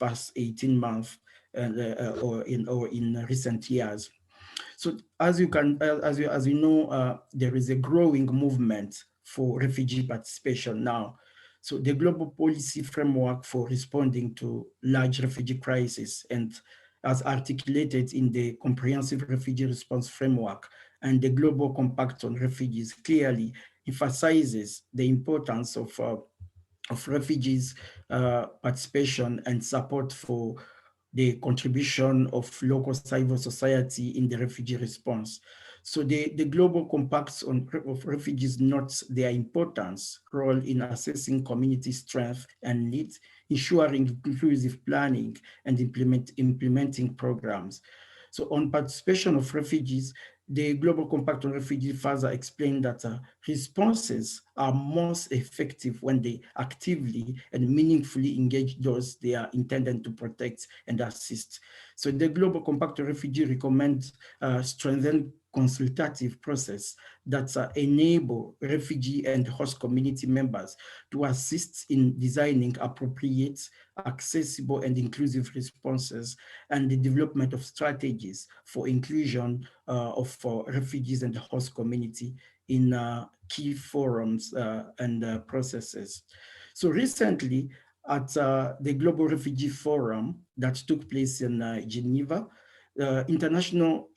past 18 months or in recent years. So as you know, there is a growing movement for refugee participation now. So the global policy framework for responding to large refugee crisis, and as articulated in the Comprehensive Refugee Response Framework and the Global Compact on Refugees, clearly emphasizes the importance of refugees' participation and support for the contribution of local civil society in the refugee response. So the Global Compact of Refugees notes their importance role in assessing community strength and needs, ensuring inclusive planning and implementing programs. So on participation of refugees, the Global Compact on Refugee further explained that responses are most effective when they actively and meaningfully engage those they are intended to protect and assist. So the Global Compact on Refugee recommends strengthened consultative process that enable refugee and host community members to assist in designing appropriate, accessible, and inclusive responses, and the development of strategies for inclusion of refugees and the host community in key forums and processes. So recently, at the Global Refugee Forum that took place in Geneva, international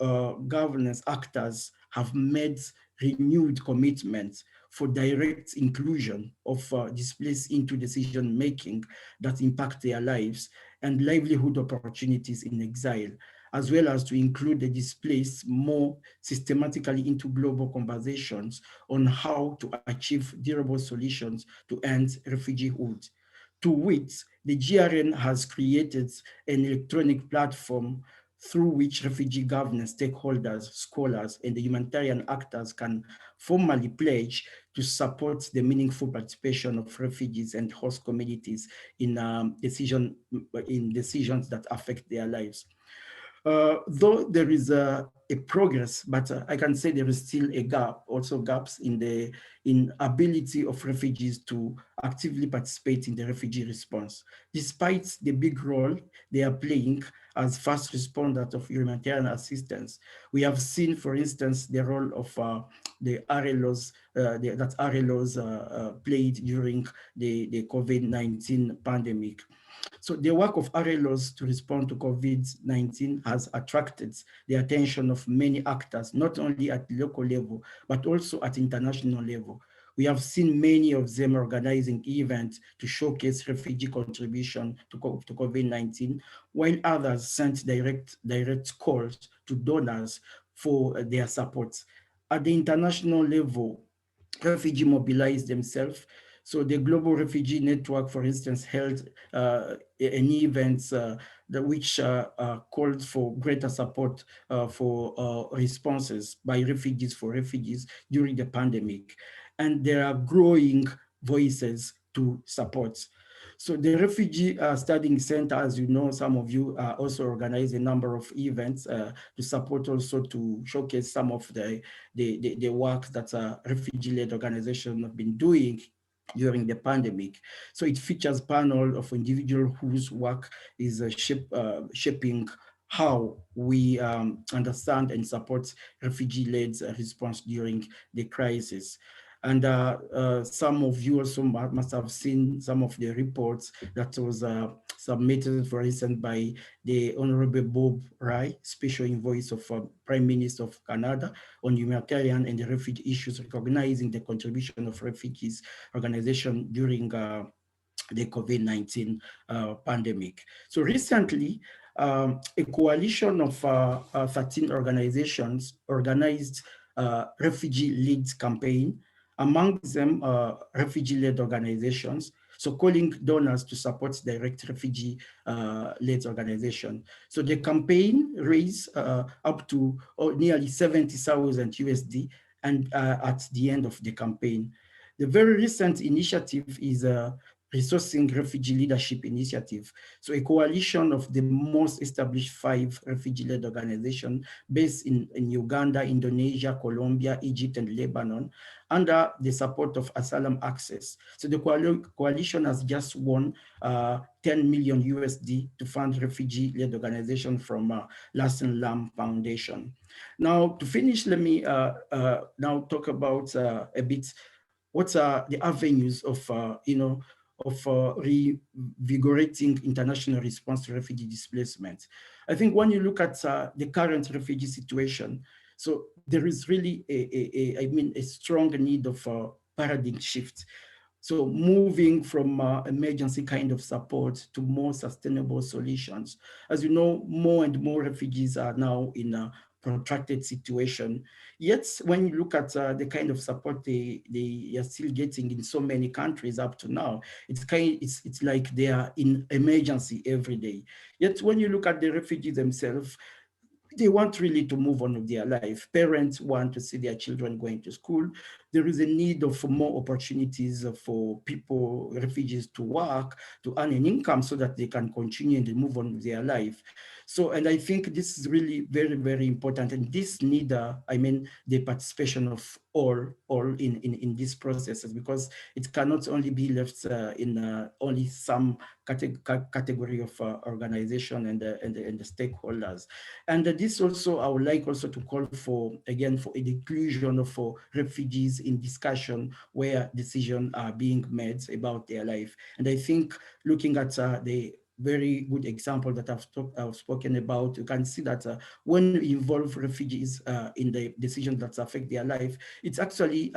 governance actors have made renewed commitments for direct inclusion of displaced into decision-making that impact their lives and livelihood opportunities in exile, as well as to include the displaced more systematically into global conversations on how to achieve durable solutions to end refugeehood. To which the GRN has created an electronic platform through which refugee governance stakeholders, scholars, and the humanitarian actors can formally pledge to support the meaningful participation of refugees and host communities in decisions that affect their lives. Though there is a progress, but I can say there is still a gap, also gaps in ability of refugees to actively participate in the refugee response. Despite the big role they are playing as first responders of humanitarian assistance, we have seen, for instance, the role of the RLOs that RLOs played during the COVID-19 pandemic. So the work of RLOs to respond to COVID-19 has attracted the attention of many actors, not only at local level, but also at international level. We have seen many of them organizing events to showcase refugee contribution to COVID-19, while others sent direct calls to donors for their support. At the international level, refugees mobilized themselves. So the Global Refugee Network, for instance, held an event which called for greater support for responses by refugees for refugees during the pandemic. And there are growing voices to support. So the Refugee Studying Center, as you know, some of you also organize a number of events to support, also to showcase some of the work that refugee-led organizations have been doing during the pandemic. So it features panel of individuals whose work is shaping how we understand and support refugee-led response during the crisis. And some of you also must have seen some of the reports that was submitted, for instance, by the Honorable Bob Rai, Special Envoy of Prime Minister of Canada on humanitarian and refugee issues, recognizing the contribution of refugees organization during the COVID-19 pandemic. So recently, a coalition of 13 organizations organized refugee-led campaign, among them refugee-led organizations, so calling donors to support direct refugee-led organization. So the campaign raised up to nearly 70,000 USD and at the end of the campaign. The very recent initiative is Resourcing Refugee Leadership Initiative. So a coalition of the most established 5 refugee-led organizations based in Uganda, Indonesia, Colombia, Egypt, and Lebanon, under the support of Asylum Access. So the coalition has just won 10 million USD to fund refugee-led organization from Larsen Lam Foundation. Now, to finish, let me now talk about a bit what are the avenues of revigorating international response to refugee displacement. I think when you look at the current refugee situation, so there is really a strong need of paradigm shift. So moving from emergency kind of support to more sustainable solutions. As you know, more and more refugees are now in a protracted situation. Yet, when you look at the kind of support they are still getting in so many countries up to now, it's like they are in emergency every day. Yet, when you look at the refugees themselves, they want really to move on with their life. Parents want to see their children going to school. There is a need for more opportunities for people, refugees, to work, to earn an income so that they can continue and move on with their life. So, and I think this is really very, very important. And this need, the participation of all in these processes, because it cannot only be left in only some category of organization and the stakeholders. And this also, I would like also to call for, again, for the inclusion of refugees in discussion where decisions are being made about their life. And I think looking at the very good example that I've spoken about, you can see that when you involve refugees in the decisions that affect their life, it actually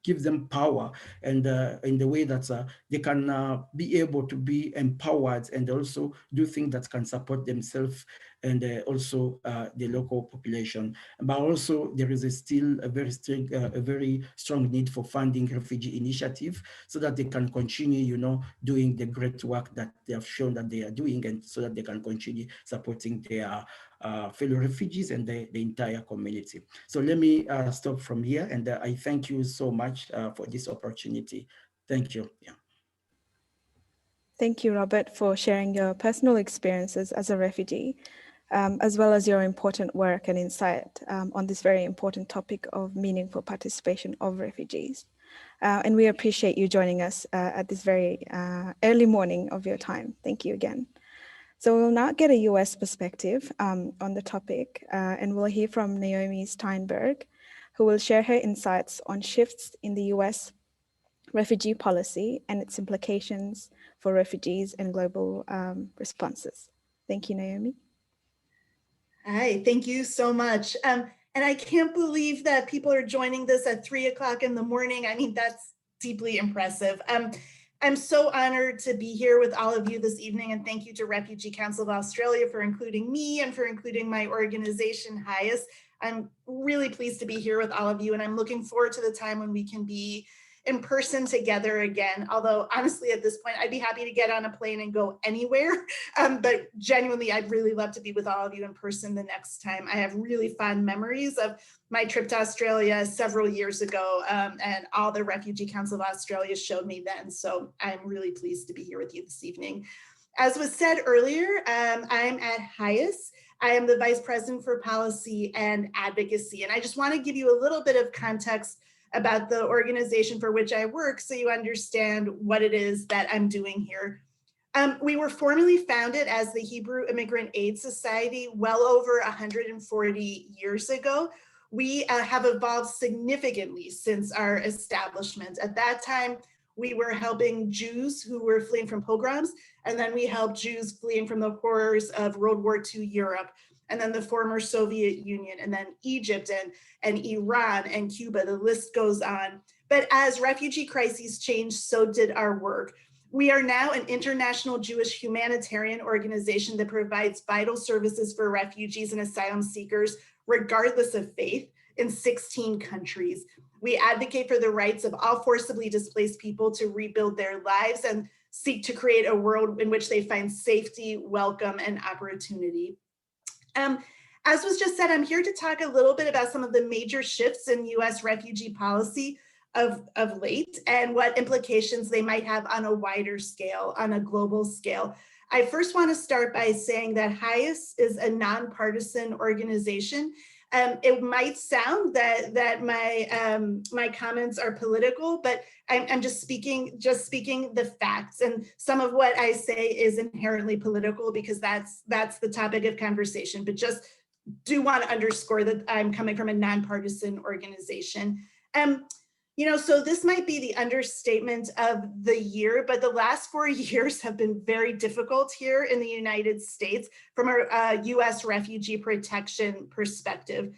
gives them power, and in the way that they can be able to be empowered and also do things that can support themselves and also the local population. But also there is still a very strong need for funding refugee initiative so that they can continue, doing the great work that they have shown that they are doing, and so that they can continue supporting their fellow refugees and the entire community. So let me stop from here, and I thank you so much for this opportunity. Thank you. Yeah. Thank you, Robert, for sharing your personal experiences as a refugee, as well as your important work and insight on this very important topic of meaningful participation of refugees. And we appreciate you joining us at this very early morning of your time. Thank you again. So we'll now get a US perspective on the topic, and we'll hear from Naomi Steinberg, who will share her insights on shifts in the US refugee policy and its implications for refugees and global responses. Thank you, Naomi. Hi, thank you so much. And I can't believe that people are joining this at 3 o'clock in the morning. I mean, that's deeply impressive. I'm so honored to be here with all of you this evening, and thank you to Refugee Council of Australia for including me and for including my organization, HIAS. I'm really pleased to be here with all of you, and I'm looking forward to the time when we can be in person together again. Although honestly, at this point, I'd be happy to get on a plane and go anywhere. But genuinely, I'd really love to be with all of you in person the next time. I have really fond memories of my trip to Australia several years ago, and all the Refugee Council of Australia showed me then. So I'm really pleased to be here with you this evening. As was said earlier, I'm at HIAS. I am the Vice President for Policy and Advocacy. And I just want to give you a little bit of context about the organization for which I work so you understand what it is that I'm doing here. We were formally founded as the Hebrew Immigrant Aid Society well over 140 years ago. We have evolved significantly since our establishment. At that time, we were helping Jews who were fleeing from pogroms, and then we helped Jews fleeing from the horrors of World War II Europe, and then the former Soviet Union, and then Egypt and Iran and Cuba, the list goes on. But as refugee crises changed, so did our work. We are now an international Jewish humanitarian organization that provides vital services for refugees and asylum seekers, regardless of faith, in 16 countries. We advocate for the rights of all forcibly displaced people to rebuild their lives and seek to create a world in which they find safety, welcome, and opportunity. As was just said, I'm here to talk a little bit about some of the major shifts in US refugee policy of late and what implications they might have on a wider scale, on a global scale. I first want to start by saying that HIAS is a nonpartisan organization. It might sound that my comments are political, but I'm just speaking the facts, and some of what I say is inherently political because that's the topic of conversation. But just do want to underscore that I'm coming from a nonpartisan organization. So this might be the understatement of the year, but the last 4 years have been very difficult here in the United States from a US refugee protection perspective.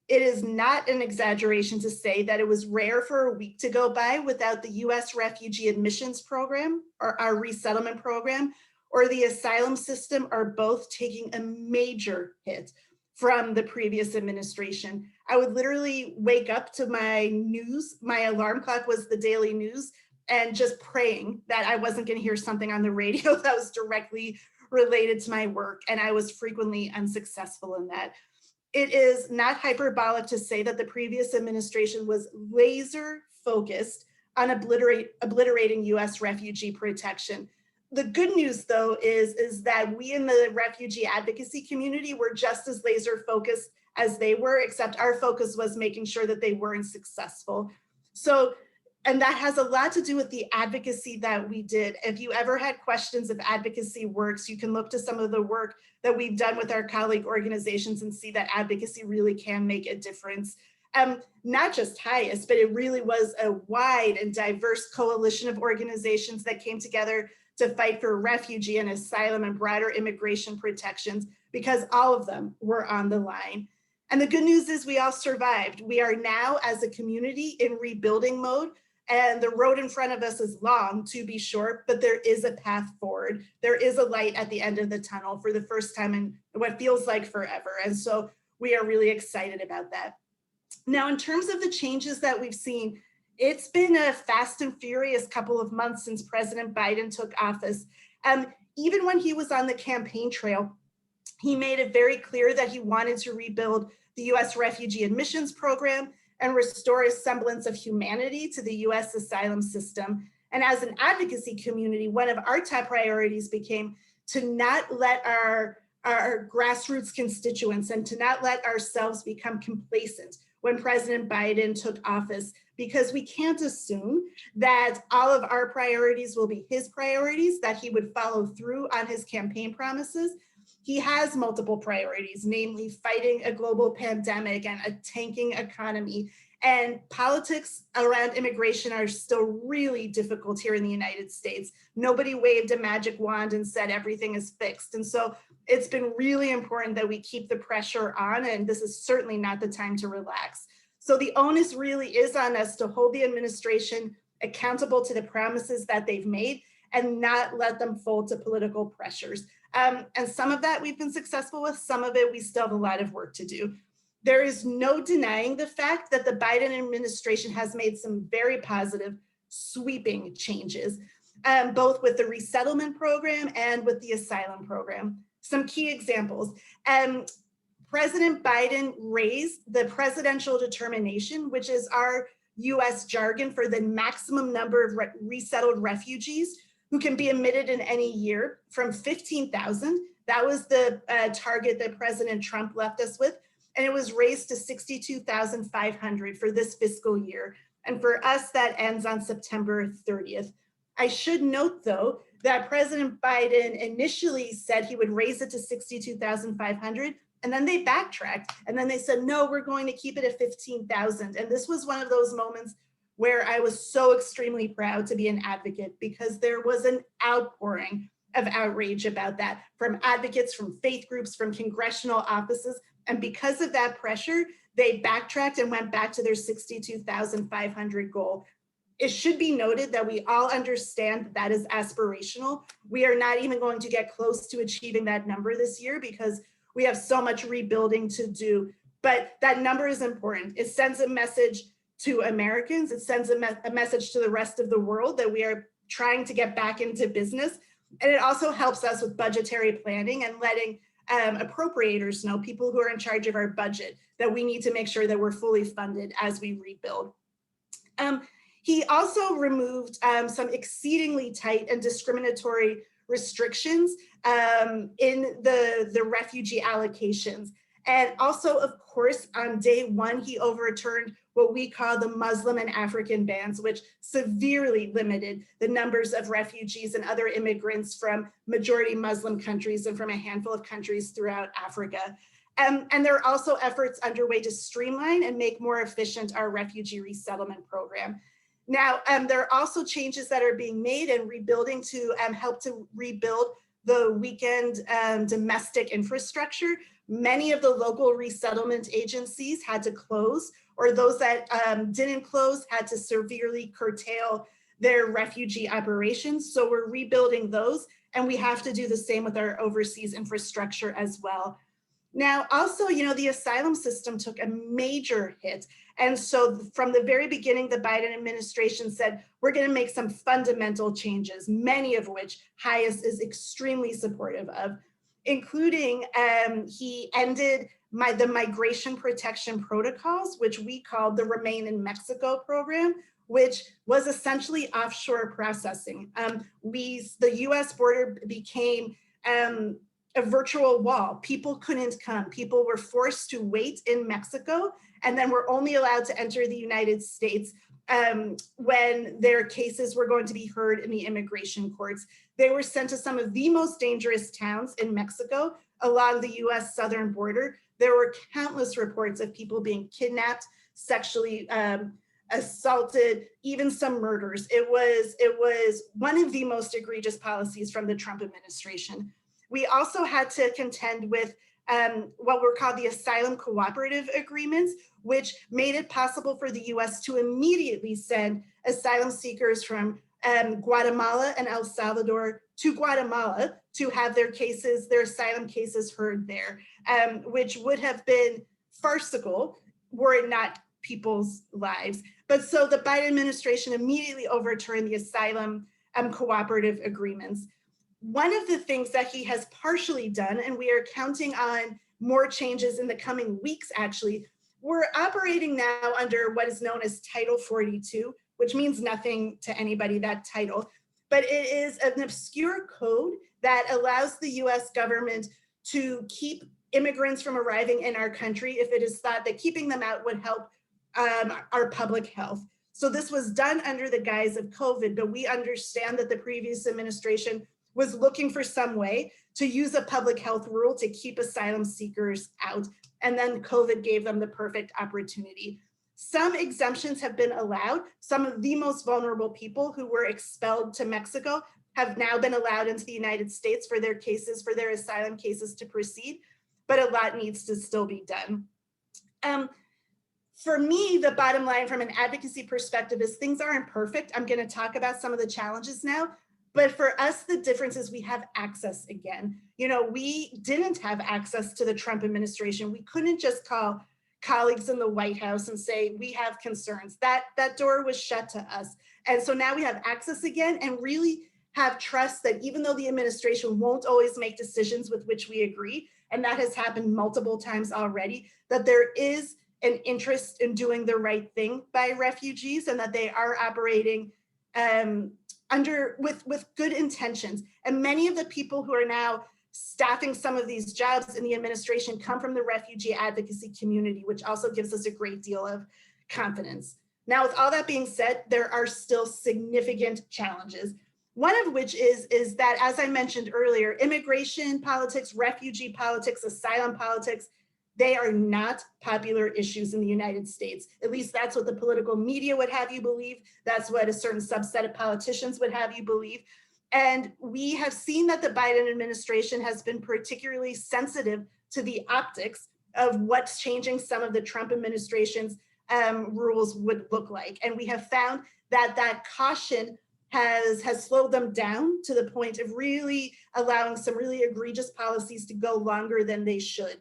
It is not an exaggeration to say that it was rare for a week to go by without the US refugee admissions program or our resettlement program or the asylum system are both taking a major hit from the previous administration. I would literally wake up to my news, my alarm clock was the daily news, and just praying that I wasn't going to hear something on the radio that was directly related to my work, and I was frequently unsuccessful in that. It is not hyperbolic to say that the previous administration was laser focused on obliterating US refugee protection. The good news, though, is that we in the refugee advocacy community were just as laser focused as they were, except our focus was making sure that they weren't successful. So, and that has a lot to do with the advocacy that we did. If you ever had questions if advocacy works, you can look to some of the work that we've done with our colleague organizations and see that advocacy really can make a difference. Not just HIAS, but it really was a wide and diverse coalition of organizations that came together to fight for refugee and asylum and broader immigration protections, because all of them were on the line. And the good news is we all survived. We are now, as a community, in rebuilding mode, and the road in front of us is long, to be sure, but there is a path forward. There is a light at the end of the tunnel for the first time in what feels like forever. And so we are really excited about that. Now, in terms of the changes that we've seen, it's been a fast and furious couple of months since President Biden took office. Even when he was on the campaign trail, he made it very clear that he wanted to rebuild the US refugee admissions program and restore a semblance of humanity to the US asylum system. And as an advocacy community, one of our top priorities became to not let our grassroots constituents and to not let ourselves become complacent when President Biden took office, because we can't assume that all of our priorities will be his priorities, that he would follow through on his campaign promises. He has multiple priorities, namely fighting a global pandemic and a tanking economy. And politics around immigration are still really difficult here in the United States. Nobody waved a magic wand and said everything is fixed. And so it's been really important that we keep the pressure on, and this is certainly not the time to relax. So the onus really is on us to hold the administration accountable to the promises that they've made and not let them fold to political pressures. And some of that we've been successful with, some of it we still have a lot of work to do. There is no denying the fact that the Biden administration has made some very positive, sweeping changes, both with the resettlement program and with the asylum program. Some key examples. President Biden raised the presidential determination, which is our US jargon for the maximum number of resettled refugees who can be admitted in any year, from 15,000. That was the target that President Trump left us with. And it was raised to 62,500 for this fiscal year. And for us, that ends on September 30th. I should note, though, that President Biden initially said he would raise it to 62,500, and then they backtracked. And then they said, no, we're going to keep it at 15,000. And this was one of those moments where I was so extremely proud to be an advocate, because there was an outpouring of outrage about that from advocates, from faith groups, from congressional offices. And because of that pressure, they backtracked and went back to their 62,500 goal. It should be noted that we all understand that is aspirational. We are not even going to get close to achieving that number this year because we have so much rebuilding to do. But that number is important. It sends a message to Americans. It sends a message to the rest of the world that we are trying to get back into business. And it also helps us with budgetary planning and letting appropriators know, people who are in charge of our budget, that we need to make sure that we're fully funded as we rebuild. He also removed some exceedingly tight and discriminatory restrictions in the refugee allocations. And also, of course, on day one, he overturned what we call the Muslim and African bans, which severely limited the numbers of refugees and other immigrants from majority Muslim countries and from a handful of countries throughout Africa. And there are also efforts underway to streamline and make more efficient our refugee resettlement program. Now, there are also changes that are being made and rebuilding to help to rebuild the weekend domestic infrastructure. Many of the local resettlement agencies had to close, or those that didn't close had to severely curtail their refugee operations. So we're rebuilding those, and we have to do the same with our overseas infrastructure as well. Now, also, the asylum system took a major hit. And so from the very beginning, the Biden administration said, we're going to make some fundamental changes, many of which HIAS is extremely supportive of, including he ended the migration protection protocols, which we called the Remain in Mexico program, which was essentially offshore processing. The US border became a virtual wall. People couldn't come. People were forced to wait in Mexico, and then were only allowed to enter the United States when their cases were going to be heard in the immigration courts. They were sent to some of the most dangerous towns in Mexico along the US southern border. There were countless reports of people being kidnapped, sexually assaulted, even some murders. It was one of the most egregious policies from the Trump administration. We also had to contend with what were called the asylum cooperative agreements, which made it possible for the US to immediately send asylum seekers from Guatemala and El Salvador to Guatemala to have their asylum cases heard there, which would have been farcical were it not people's lives. But so the Biden administration immediately overturned the asylum cooperative agreements. One of the things that he has partially done, and we are counting on more changes in the coming weeks, actually, we're operating now under what is known as Title 42, which means nothing to anybody, that title, but it is an obscure code that allows the US government to keep immigrants from arriving in our country if it is thought that keeping them out would help our public health. So this was done under the guise of COVID, but we understand that the previous administration was looking for some way to use a public health rule to keep asylum seekers out. And then COVID gave them the perfect opportunity. Some exemptions have been allowed. Some of the most vulnerable people who were expelled to Mexico have now been allowed into the United States for their asylum cases to proceed, but a lot needs to still be done. For me, the bottom line from an advocacy perspective is things aren't perfect. I'm going to talk about some of the challenges now. But for us, the difference is we have access again. We didn't have access to the Trump administration. We couldn't just call colleagues in the White House and say, we have concerns. That door was shut to us. And so now we have access again and really have trust that even though the administration won't always make decisions with which we agree, and that has happened multiple times already, that there is an interest in doing the right thing by refugees and that they are operating with good intentions. And many of the people who are now staffing some of these jobs in the administration come from the refugee advocacy community, which also gives us a great deal of confidence. Now, with all that being said, there are still significant challenges. One of which is that, as I mentioned earlier, immigration politics, refugee politics, asylum politics, they are not popular issues in the United States. At least that's what the political media would have you believe. That's what a certain subset of politicians would have you believe. And we have seen that the Biden administration has been particularly sensitive to the optics of what's changing some of the Trump administration's rules would look like. And we have found that caution has slowed them down to the point of really allowing some really egregious policies to go longer than they should.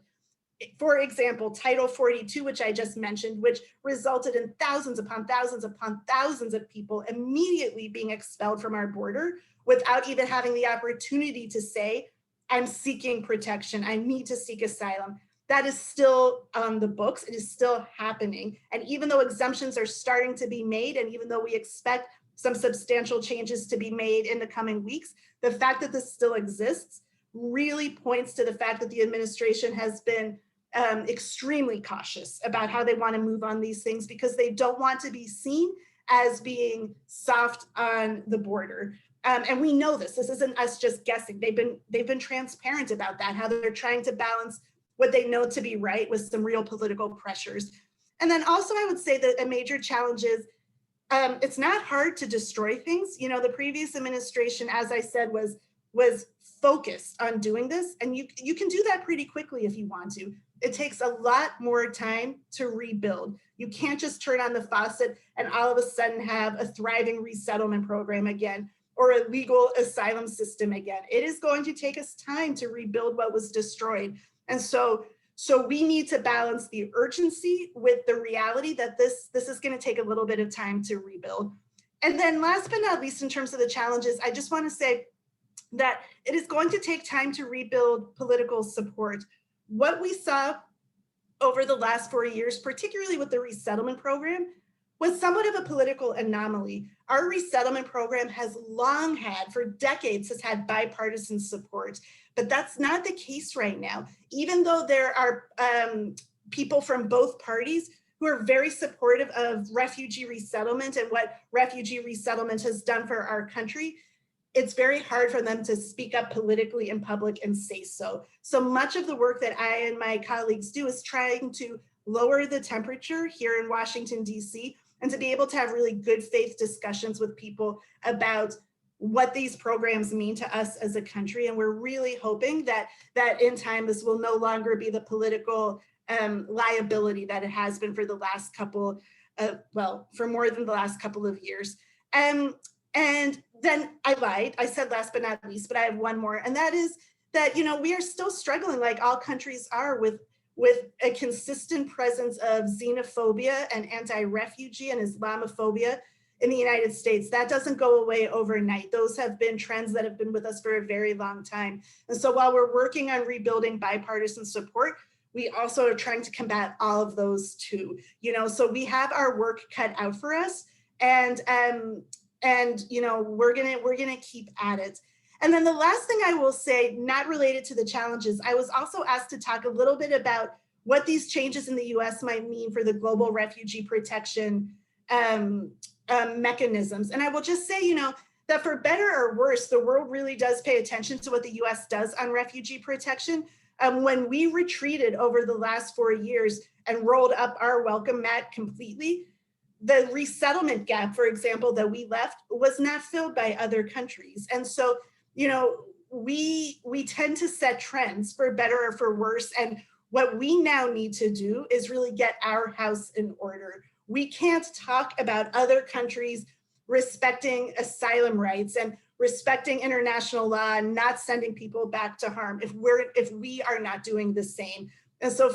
For example, Title 42, which I just mentioned, which resulted in thousands upon thousands upon thousands of people immediately being expelled from our border without even having the opportunity to say, I'm seeking protection, I need to seek asylum. That is still on the books, it is still happening. And even though exemptions are starting to be made, and even though we expect some substantial changes to be made in the coming weeks, the fact that this still exists really points to the fact that the administration has been extremely cautious about how they want to move on these things because they don't want to be seen as being soft on the border. And we know this isn't us just guessing. They've been transparent about that, how they're trying to balance what they know to be right with some real political pressures. And then also I would say that a major challenge is it's not hard to destroy things. The previous administration, as I said, was focused on doing this. And you can do that pretty quickly if you want to. It takes a lot more time to rebuild. You can't just turn on the faucet and all of a sudden have a thriving resettlement program again, or a legal asylum system again. It is going to take us time to rebuild what was destroyed. And so So we need to balance the urgency with the reality that this is going to take a little bit of time to rebuild. And then last but not least, in terms of the challenges, I just want to say that it is going to take time to rebuild political support. What we saw over the last 4 years, particularly with the resettlement program, was somewhat of a political anomaly. Our resettlement program has long had, for decades, has had bipartisan support, but that's not the case right now. Even though there are people from both parties who are very supportive of refugee resettlement and what refugee resettlement has done for our country, it's very hard for them to speak up politically in public and say so. So much of the work that I and my colleagues do is trying to lower the temperature here in Washington, D.C., and to be able to have really good faith discussions with people about what these programs mean to us as a country. And we're really hoping that in time, this will no longer be the political liability that it has been for the last couple of, well, for more than the last couple of years. And then I lied, I said last but not least, but I have one more, and that is that, you know, we are still struggling, like all countries are, with a consistent presence of xenophobia and anti-refugee and Islamophobia in the United States. That doesn't go away overnight. Those have been trends that have been with us for a very long time. And so while we're working on rebuilding bipartisan support, we also are trying to combat all of those too. You know, so we have our work cut out for us, and you know, we're gonna keep at it. And then the last thing I will say, not related to the challenges, I was also asked to talk a little bit about what these changes in the US might mean for the global refugee protection mechanisms. And I will just say, you know, that for better or worse, the world really does pay attention to what the US does on refugee protection. When we retreated over the last 4 years and rolled up our welcome mat completely, the resettlement gap, for example, that we left was not filled by other countries. And so, you know, we tend to set trends for better or for worse. And what we now need to do is really get our house in order. We can't talk about other countries respecting asylum rights and respecting international law and not sending people back to harm if we are not doing the same. And so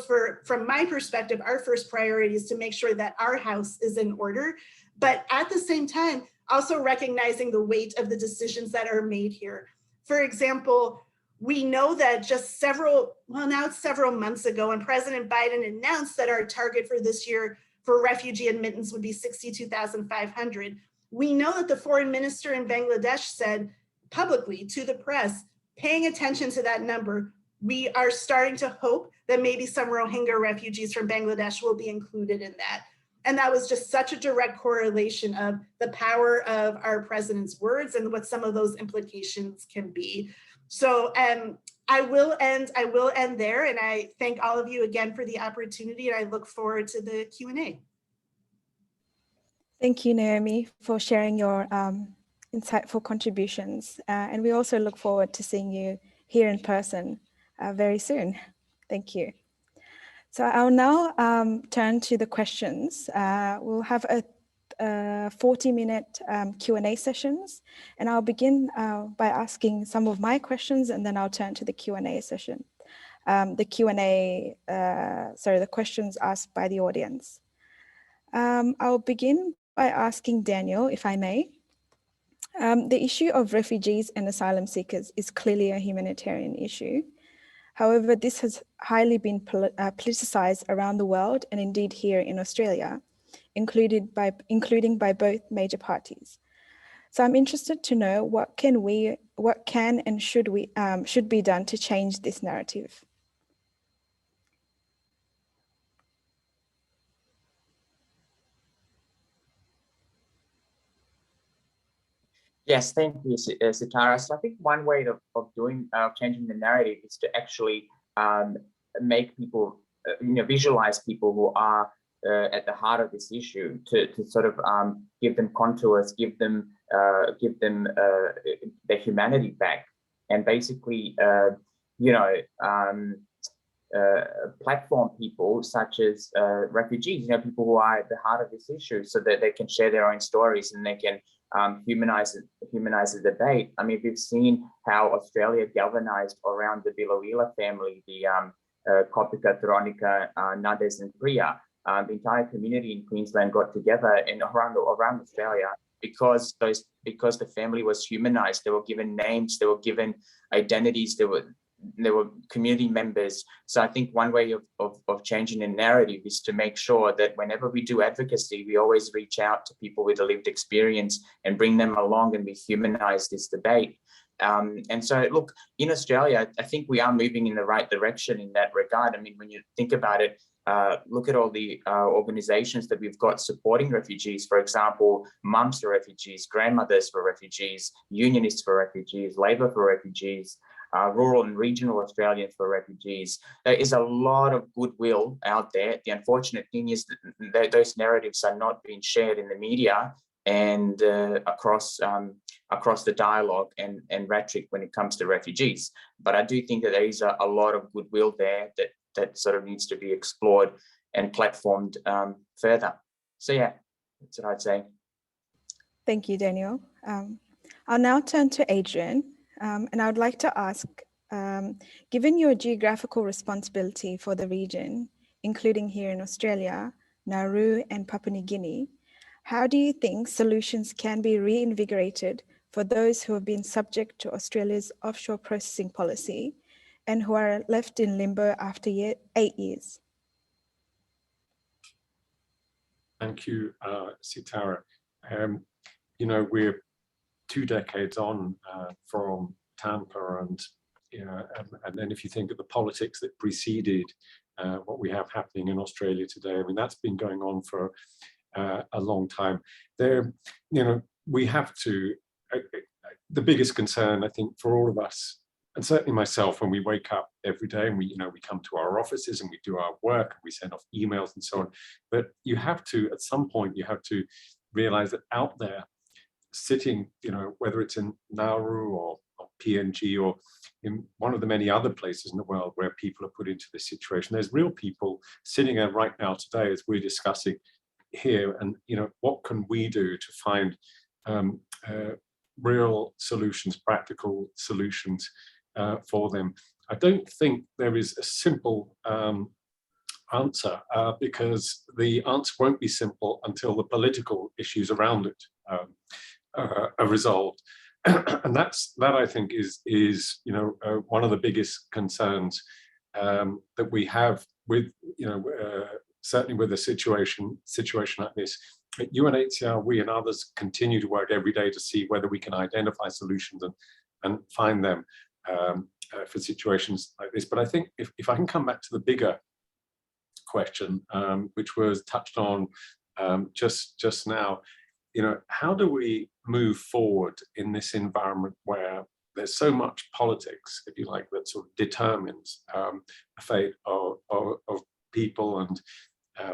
from my perspective, our first priority is to make sure that our house is in order, but at the same time, also recognizing the weight of the decisions that are made here. For example, we know that just several months ago, when President Biden announced that our target for this year for refugee admittance would be 62,500, we know that the foreign minister in Bangladesh said publicly to the press, paying attention to that number, we are starting to hope that maybe some Rohingya refugees from Bangladesh will be included in that. And that was just such a direct correlation of the power of our president's words and what some of those implications can be. So I will end there, and I thank all of you again for the opportunity, and I look forward to the Q&A. Thank you, Naomi, for sharing your insightful contributions. And we also look forward to seeing you here in person very soon. Thank you. So I'll now turn to the questions. We'll have a 40-minute Q&A sessions, and I'll begin by asking some of my questions, and then I'll turn to the Q&A session. The questions asked by the audience. I'll begin by asking Daniel, if I may. The issue of refugees and asylum seekers is clearly a humanitarian issue. However, this has highly been politicized around the world, and indeed here in Australia, including by both major parties. So I'm interested to know what can and should be done to change this narrative. Yes, thank you, Sitarah. So I think one way of changing the narrative is to actually make people, visualize people who are at the heart of this issue, to sort of give them contours, give them their humanity back, and basically, platform people such as refugees, people who are at the heart of this issue, so that they can share their own stories and they can humanize the debate. I mean, we've seen how Australia galvanized around the Biloela family, Kopika, Veronica, Nades, and Priya. The entire community in Queensland got together and around Australia because the family was humanized. They were given names, they were given identities, they were community members. So I think one way of changing the narrative is to make sure that whenever we do advocacy, we always reach out to people with a lived experience and bring them along, and we humanize this debate. And so, look, in Australia, I think we are moving in the right direction in that regard. I mean, when you think about it, look at all the organizations that we've got supporting refugees. For example, mums for refugees, grandmothers for refugees, unionists for refugees, Labor for refugees, rural and regional Australians for refugees. There is a lot of goodwill out there. The unfortunate thing is that those narratives are not being shared in the media and across the dialogue and rhetoric when it comes to refugees. But I do think that there is a lot of goodwill there that sort of needs to be explored and platformed further. So yeah, that's what I'd say. Thank you, Daniel. I'll now turn to Adrian, and I would like to ask, given your geographical responsibility for the region, including here in Australia, Nauru and Papua New Guinea, how do you think solutions can be reinvigorated for those who have been subject to Australia's offshore processing policy and who are left in limbo after 8 years? Thank you, Sitarah. You know, we're 2 decades on from Tampa, and then if you think of the politics that preceded what we have happening in Australia today, I mean, that's been going on for a long time. There, you know, we have to. The biggest concern, I think, for all of us, and certainly myself, when we wake up every day and we come to our offices and we do our work, and we send off emails and so on. But you have to, at some point, you have to realize that out there, sitting, you know, whether it's in Nauru or PNG or in one of the many other places in the world where people are put into this situation, there's real people sitting there right now today as we're discussing here, and you know, what can we do to find real solutions, practical solutions for them. I don't think there is a simple answer because the answer won't be simple until the political issues around it are resolved. And that I think is you know, one of the biggest concerns that we have with, you know, certainly with a situation like this. At UNHCR, we and others continue to work every day to see whether we can identify solutions and find them for situations like this. But I think if I can come back to the bigger question, which was touched on just now, you know, how do we move forward in this environment where there's so much politics, if you like, that sort of determines the fate of people and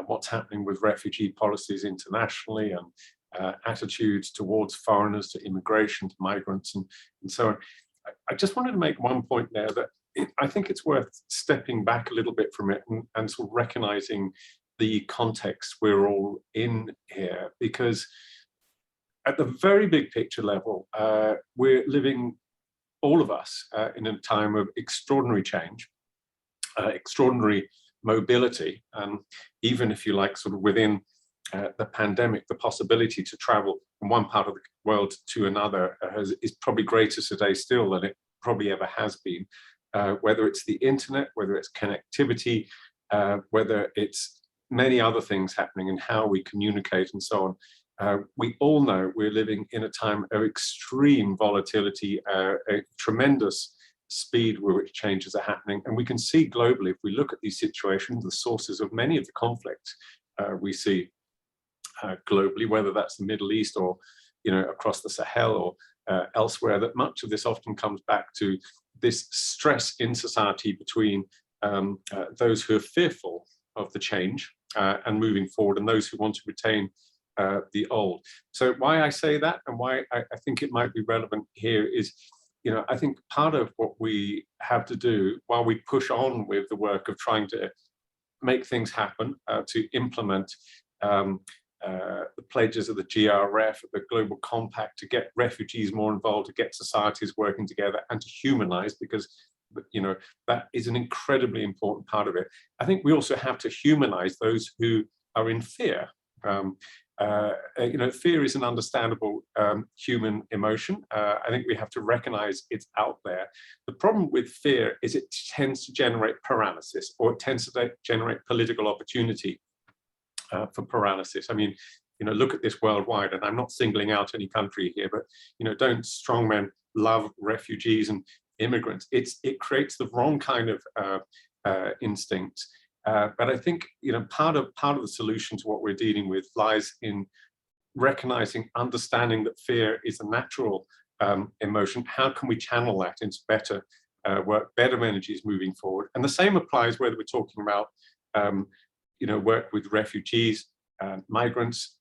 what's happening with refugee policies internationally and attitudes towards foreigners, to immigration, to migrants, and so on. I just wanted to make one point there that I think it's worth stepping back a little bit from it and sort of recognizing the context we're all in here, because at the very big picture level, we're living, all of us, in a time of extraordinary change, extraordinary mobility, even if you like, sort of within the pandemic, the possibility to travel from one part of the world to another is probably greater today still than it probably ever has been, whether it's the internet, whether it's connectivity, whether it's many other things happening in how we communicate and so on. We all know we're living in a time of extreme volatility, a tremendous speed with which changes are happening. And we can see globally, if we look at these situations, the sources of many of the conflicts we see globally, whether that's the Middle East or, you know, across the Sahel or elsewhere, that much of this often comes back to this stress in society between those who are fearful of the change and moving forward, and those who want to retain the old. So why I say that and why I think it might be relevant here is, you know, I think part of what we have to do while we push on with the work of trying to make things happen, to implement the pledges of the GRF, the Global Compact, to get refugees more involved, to get societies working together and to humanize, because you know, that is an incredibly important part of it. I think we also have to humanize those who are in fear. You know, fear is an understandable human emotion. I think we have to recognize it's out there. The problem with fear is it tends to generate paralysis, or it tends to generate political opportunity for paralysis. I mean, you know, look at this worldwide, and I'm not singling out any country here, but, you know, don't strongmen love refugees and immigrants? It creates the wrong kind of instinct. But I think, you know, part of the solution to what we're dealing with lies in recognizing, understanding that fear is a natural emotion. How can we channel that into better work, better energies moving forward? And the same applies whether we're talking about, you know, work with refugees, migrants,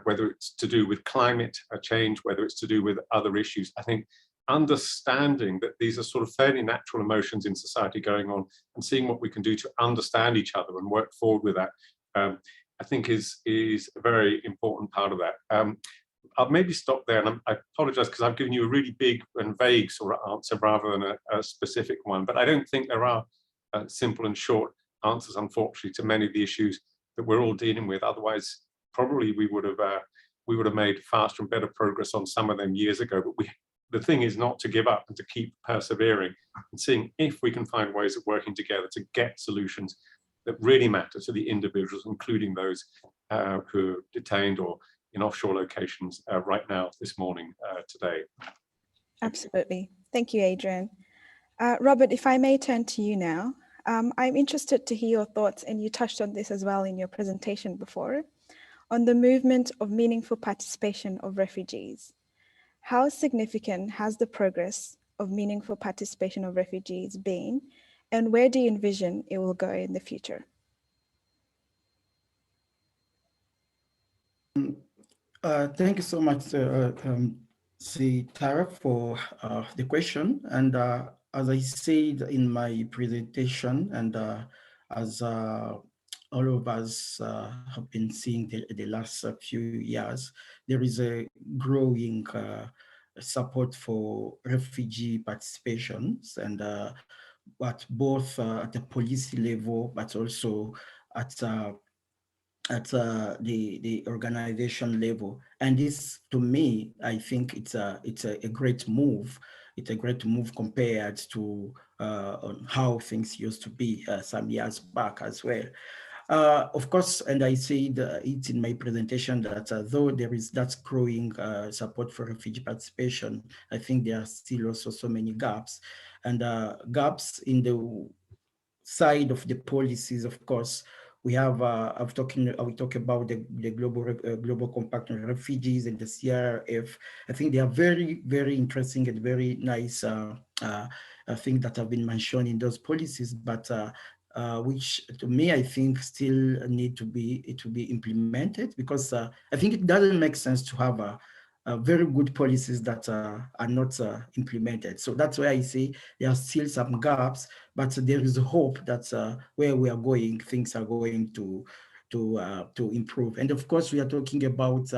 whether it's to do with climate change, whether it's to do with other issues. I think understanding that these are sort of fairly natural emotions in society going on, and seeing what we can do to understand each other and work forward with that, I think is a very important part of that. I'll maybe stop there, and I apologize because I've given you a really big and vague sort of answer rather than a specific one, but I don't think there are simple and short answers, unfortunately, to many of the issues that we're all dealing with. Otherwise, probably we would have made faster and better progress on some of them years ago. But the thing is not to give up and to keep persevering and seeing if we can find ways of working together to get solutions that really matter to the individuals, including those who are detained or in offshore locations right now, this morning, today. Absolutely. Thank you, Adrian. Robert, if I may turn to you now. I'm interested to hear your thoughts, and you touched on this as well in your presentation before, on the movement of meaningful participation of refugees. How significant has the progress of meaningful participation of refugees been, and where do you envision it will go in the future? Thank you so much, Sitarah, for the question. And as I said in my presentation, and as all of us have been seeing the last few years, there is a growing support for refugee participations, and but both at the policy level, but also at the organization level. And this, to me, I think it's a great move. It's a great move compared to on how things used to be some years back as well. Of course, and I said it in my presentation that though there is that growing support for refugee participation, I think there are still also so many gaps, and gaps in the side of the policies. Of course, we have we talk about the global compact on refugees and the CRF. I think they are very, very interesting and very nice things that have been mentioned in those policies, but which to me, I think still need to be implemented, because I think it doesn't make sense to have very good policies that are not implemented. So that's why I say there are still some gaps, but there is hope that where we are going, things are going to improve. And of course, we are talking about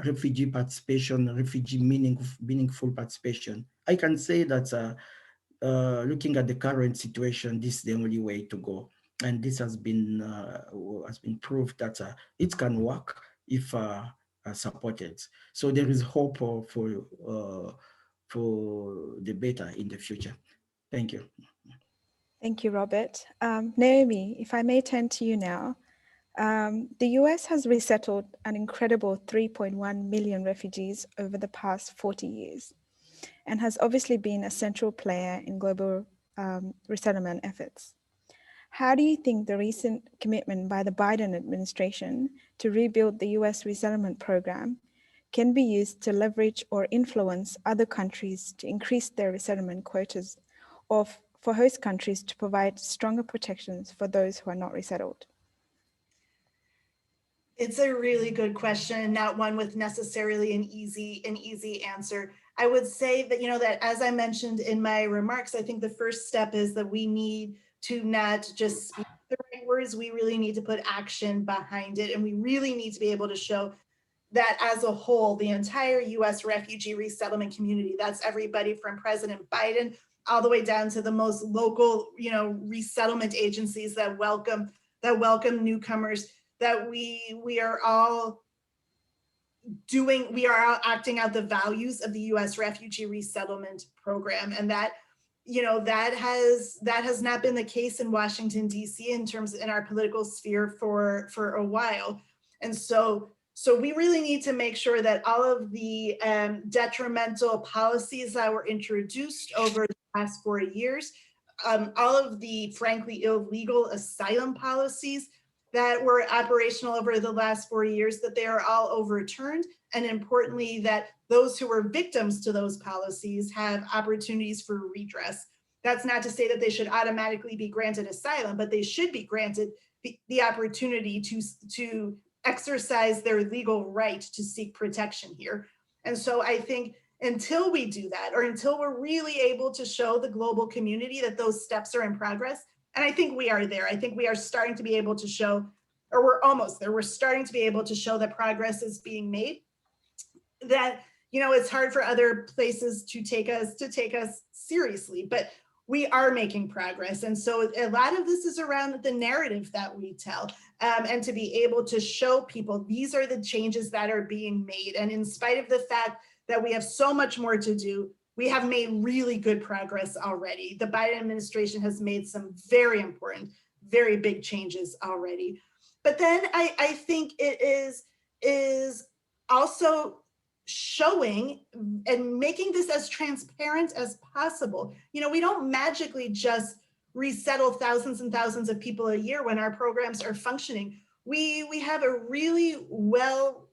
refugee participation, refugee meaningful participation. I can say that looking at the current situation, this is the only way to go. And this has been proved that it can work if supported. So there is hope for the better in the future. Thank you. Thank you, Robert. Naomi, if I may turn to you now. The US has resettled an incredible 3.1 million refugees over the past 40 years, and has obviously been a central player in global resettlement efforts. How do you think the recent commitment by the Biden administration to rebuild the US resettlement program can be used to leverage or influence other countries to increase their resettlement quotas, or for host countries to provide stronger protections for those who are not resettled? It's a really good question, not one with necessarily an easy answer. I would say that, that as I mentioned in my remarks, I think the first step is that we need to not just speak the right words, we really need to put action behind it. And we really need to be able to show that as a whole, the entire US refugee resettlement community, that's everybody from President Biden all the way down to the most local, resettlement agencies that welcome newcomers, that we are all acting out the values of the U.S. Refugee Resettlement Program, and that that has not been the case in Washington, D.C. in our political sphere for a while. And so we really need to make sure that all of the detrimental policies that were introduced over the past 4 years, all of the frankly illegal asylum policies that were operational over the last 4 years, that they are all overturned. And importantly, that those who were victims to those policies have opportunities for redress. That's not to say that they should automatically be granted asylum, but they should be granted the opportunity to exercise their legal right to seek protection here. And so I think until we do that, or until we're really able to show the global community that those steps are in progress, and I think we are there. I think we are starting to be able to show, or we're almost there. We're starting to be able to show that progress is being made. That, it's hard for other places to take us seriously, but we are making progress. And so a lot of this is around the narrative that we tell, and to be able to show people these are the changes that are being made. And in spite of the fact that we have so much more to do, we have made really good progress already. The Biden administration has made some very important, very big changes already. But then I think it is also showing and making this as transparent as possible. We don't magically just resettle thousands and thousands of people a year when our programs are functioning. We have a really well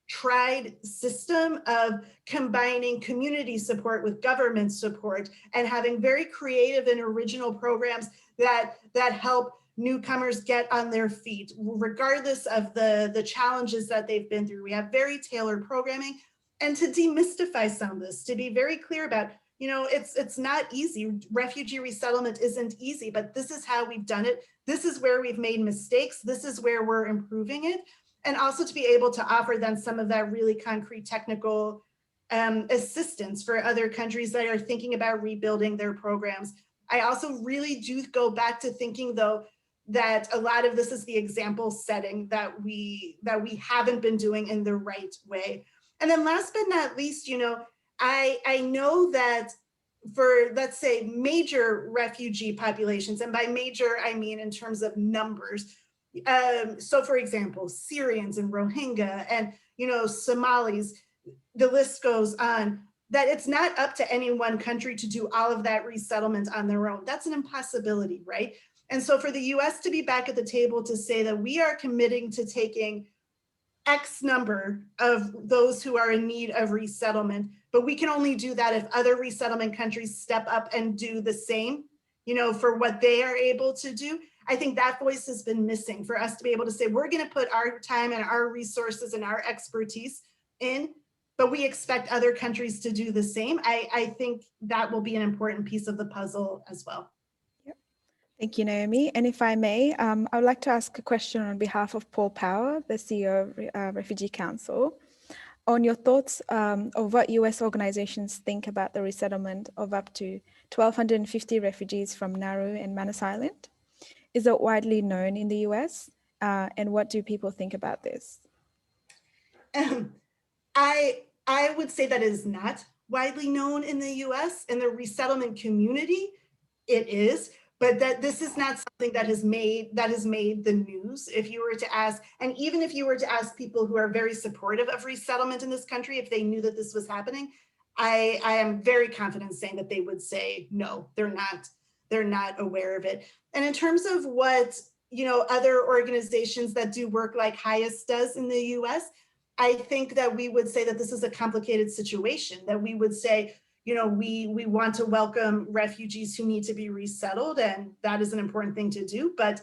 tried system of combining community support with government support, and having very creative and original programs that help newcomers get on their feet, regardless of the challenges that they've been through. We have very tailored programming. And to demystify some of this, to be very clear about, it's not easy. Refugee resettlement isn't easy, but this is how we've done it. This is where we've made mistakes. This is where we're improving it. And also to be able to offer then some of that really concrete technical assistance for other countries that are thinking about rebuilding their programs. I also really do go back to thinking, though, that a lot of this is the example setting that we haven't been doing in the right way. And then last but not least, I know that for, let's say, major refugee populations, and by major, I mean in terms of numbers. So for example, Syrians and Rohingya and, Somalis, the list goes on, that it's not up to any one country to do all of that resettlement on their own. That's an impossibility, right? And so for the US to be back at the table to say that we are committing to taking X number of those who are in need of resettlement, but we can only do that if other resettlement countries step up and do the same, for what they are able to do. I think that voice has been missing for us to be able to say, we're going to put our time and our resources and our expertise in, but we expect other countries to do the same. I think that will be an important piece of the puzzle as well. Yep. Thank you, Naomi. And if I may, I would like to ask a question on behalf of Paul Power, the CEO of Refugee Council, on your thoughts of what US organizations think about the resettlement of up to 1,250 refugees from Nauru and Manus Island. Is it widely known in the US? And what do people think about this? I would say that it is not widely known in the US. In the resettlement community, it is, but that this is not something that has made the news. If you were to ask, and even if you were to ask people who are very supportive of resettlement in this country, if they knew that this was happening, I am very confident saying that they would say, no, they're not aware of it. And in terms of what, other organizations that do work like HIAS does in the US, I think that we would say that this is a complicated situation, that we would say, we want to welcome refugees who need to be resettled, and that is an important thing to do. But,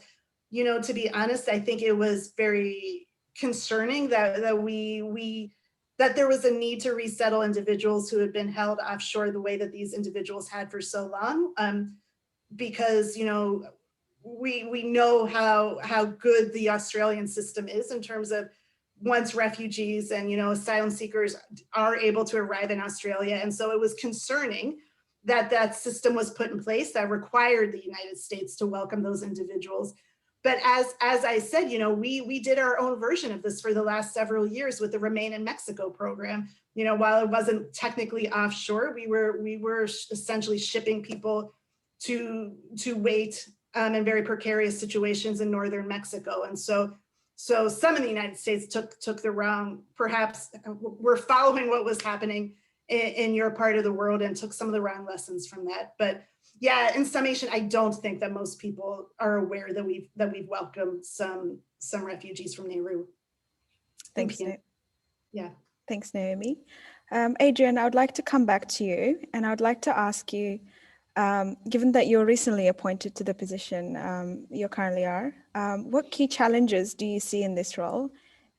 to be honest, I think it was very concerning that there was a need to resettle individuals who had been held offshore the way that these individuals had for so long. Because, we know how good the Australian system is in terms of once refugees and, asylum seekers are able to arrive in Australia. And so it was concerning that system was put in place that required the United States to welcome those individuals. But as I said, we did our own version of this for the last several years with the Remain in Mexico program. While it wasn't technically offshore, we were essentially shipping people to wait in very precarious situations in northern Mexico. And so some in the United States took the wrong, perhaps we're following what was happening in your part of the world and took some of the wrong lessons from that. But yeah, in summation, I don't think that most people are aware that we've welcomed some refugees from Nauru. Thanks. Yeah. Thanks, Naomi. Adrian, I would like to come back to you, and I would like to ask you, given that you're recently appointed to the position you currently are, what key challenges do you see in this role,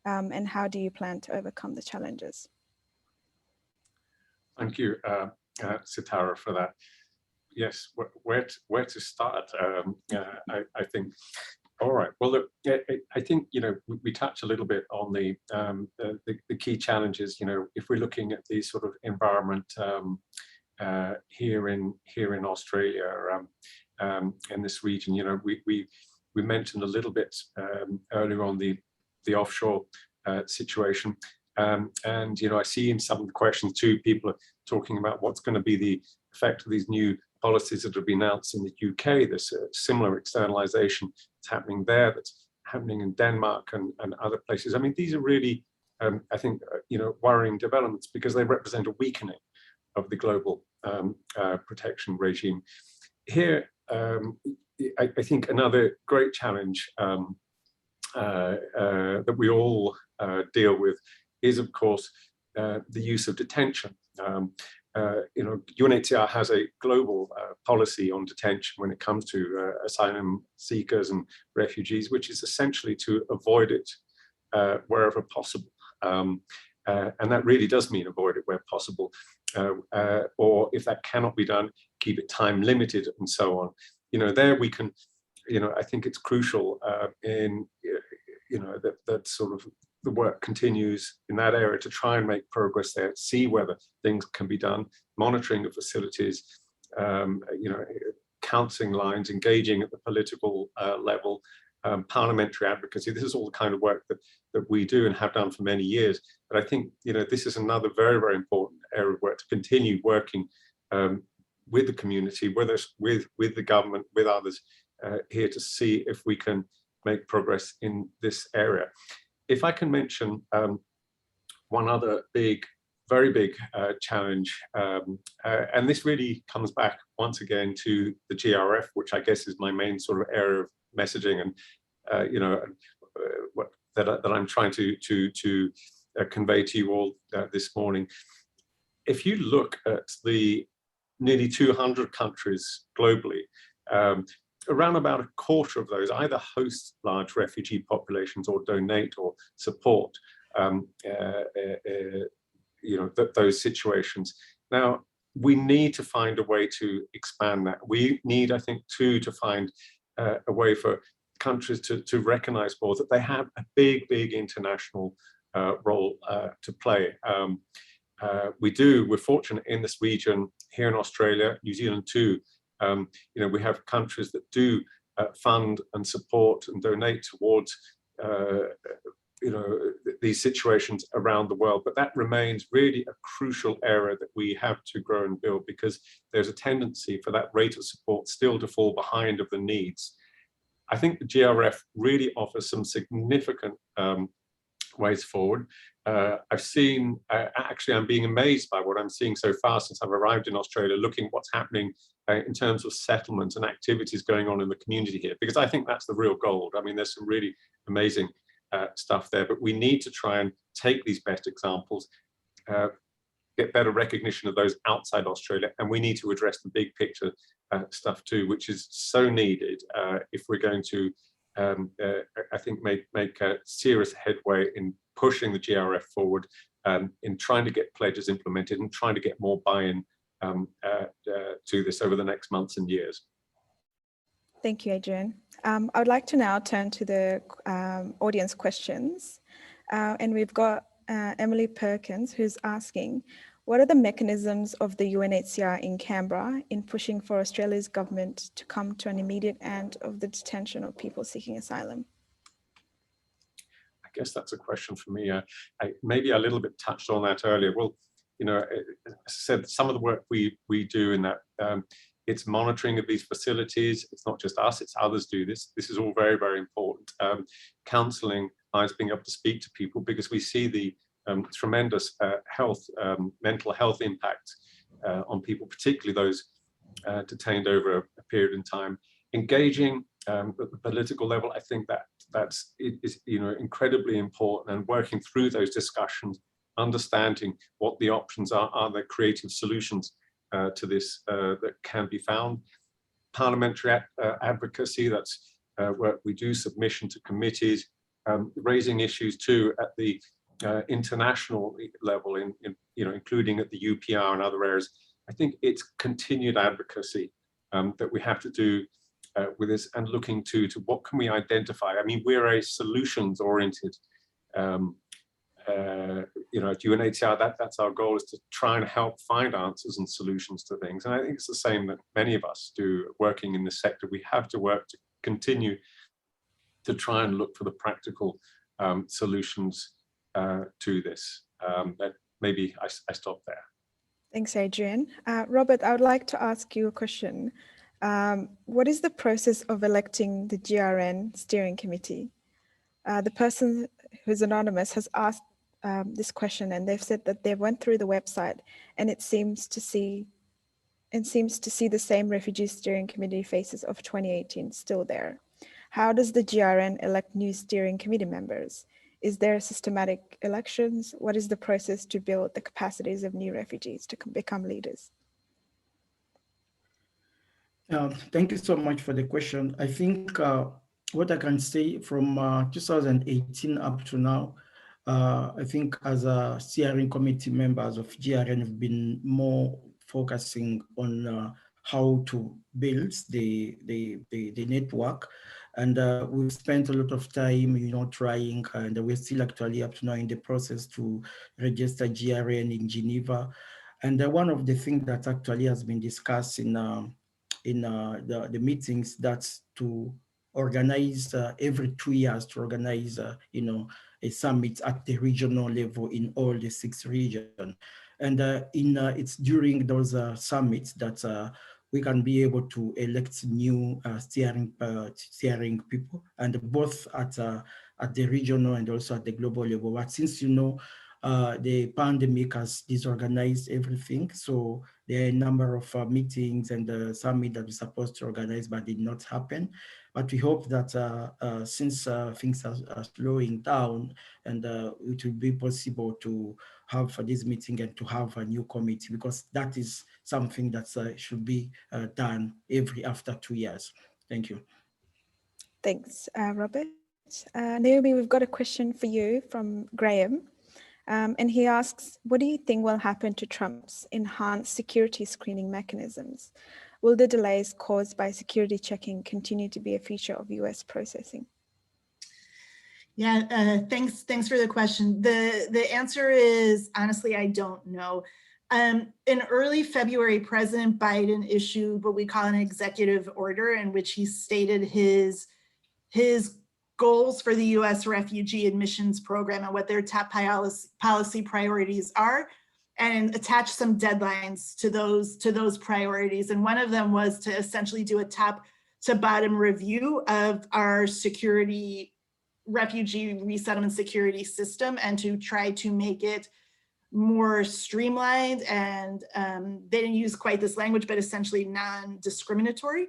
and how do you plan to overcome the challenges? Thank you, Sitarah, for that. Yes, where to start? I think. All right. Well, look, I think we touch a little bit on the key challenges. If we're looking at the sort of environment here in Australia, in this region, we mentioned a little bit earlier on the offshore situation. And I see in some of the questions too, people are talking about what's going to be the effect of these new policies that have been announced in the UK. There's a similar externalization that's happening there, that's happening in Denmark and other places. I mean, these are really, I think, worrying developments because they represent a weakening of the global protection regime. Here, I think another great challenge that we all deal with is, of course, the use of detention. UNHCR has a global policy on detention when it comes to asylum seekers and refugees, which is essentially to avoid it wherever possible. And that really does mean avoid it where possible. Or if that cannot be done, keep it time limited and so on. There we can, I think it's crucial that sort of the work continues in that area to try and make progress there, see whether things can be done, monitoring of facilities, counseling lines, engaging at the political level, parliamentary advocacy. This is all the kind of work that we do and have done for many years. But I think, this is another very, very important area of work to continue working with the community, whether it's with the government, with others here to see if we can make progress in this area. If I can mention one other very big challenge, and this really comes back once again to the GRF, which I guess is my main sort of area of messaging and that I'm trying to convey to you all this morning. If you look at the nearly 200 countries globally, around about a quarter of those either host large refugee populations or donate or support those situations. Now, we need to find a way to expand that. We need, I think, too, to find a way for countries to recognize more that they have a big international role to play. We're fortunate in this region here in Australia, New Zealand too. We have countries that do fund and support and donate towards these situations around the world, but that remains really a crucial area that we have to grow and build, because there's a tendency for that rate of support still to fall behind of the needs. I think the GRF really offers some significant ways forward. I've seen, actually I'm being amazed by what I'm seeing so far since I've arrived in Australia, looking at what's happening in terms of settlement and activities going on in the community here, because I think that's the real gold. I mean, there's some really amazing stuff there, but we need to try and take these best examples, get better recognition of those outside Australia, and we need to address the big picture stuff too, which is so needed if we're going to, I think, make a serious headway in pushing the GRF forward, in trying to get pledges implemented and trying to get more buy-in to this over the next months and years. Thank you, Adrian. I would like to now turn to the audience questions. And we've got Emily Perkins, who's asking, What are the mechanisms of the UNHCR in Canberra in pushing for Australia's government to come to an immediate end of the detention of people seeking asylum? I guess that's a question for me. Maybe a little bit touched on that earlier. Well, you know, as I said, some of the work we do in that, it's monitoring of these facilities. It's not just us, it's others do this. This is all very, very important. Counselling, being able to speak to people, because we see the tremendous mental health impact on people, particularly those detained over a period in time. Engaging at the political level, I think that's incredibly important, and working through those discussions, understanding what the options are there creative solutions to this that can be found. Parliamentary advocacy, that's work we do, submission to committees, raising issues too at the international level, including at the UPR and other areas. I think it's continued advocacy that we have to do with this, and looking to what can we identify. I mean, we're a solutions-oriented, at UNHCR, that's our goal, is to try and help find answers and solutions to things. And I think it's the same that many of us do working in this sector. We have to work to continue to try and look for the practical solutions to this. But maybe I stop there. Thanks, Adrian. Robert, I would like to ask you a question. What is the process of electing the GRN steering committee? The person who's anonymous has asked this question, and they've said that they went through the website and it seems to see the same refugee steering committee faces of 2018 still there. How does the GRN elect new steering committee members? Is there systematic elections? What is the process to build the capacities of new refugees to become leaders? Thank you so much for the question. I think what I can say from 2018 up to now, I think as a steering committee members of GRN have been more focusing on how to build the network. And we've spent a lot of time, trying, and we're still actually up to now in the process to register GRN in Geneva. And one of the things that actually has been discussed in the meetings, that's to organize every 2 years, to organize, a summit at the regional level in all the 6 regions. And it's during those summits that we can be able to elect new steering people, and both at the regional and also at the global level. But since the pandemic has disorganized everything, so there are a number of meetings and the summit that we're supposed to organize but did not happen. But we hope that since things are slowing down, and it will be possible to have this meeting and to have a new committee, because that is something that should be done after 2 years. Thank you. Thanks, Robert. Naomi, we've got a question for you from Graham. And he asks, what do you think will happen to Trump's enhanced security screening mechanisms? Will the delays caused by security checking continue to be a feature of US processing? Yeah, thanks for the question. The answer is, honestly, I don't know. In early February, President Biden issued what we call an executive order, in which he stated his goals for the U.S. refugee admissions program and what their top policy priorities are, and attach some deadlines to those priorities. And one of them was to essentially do a top to bottom review of our refugee resettlement security system, and to try to make it more streamlined and they didn't use quite this language, but essentially non-discriminatory.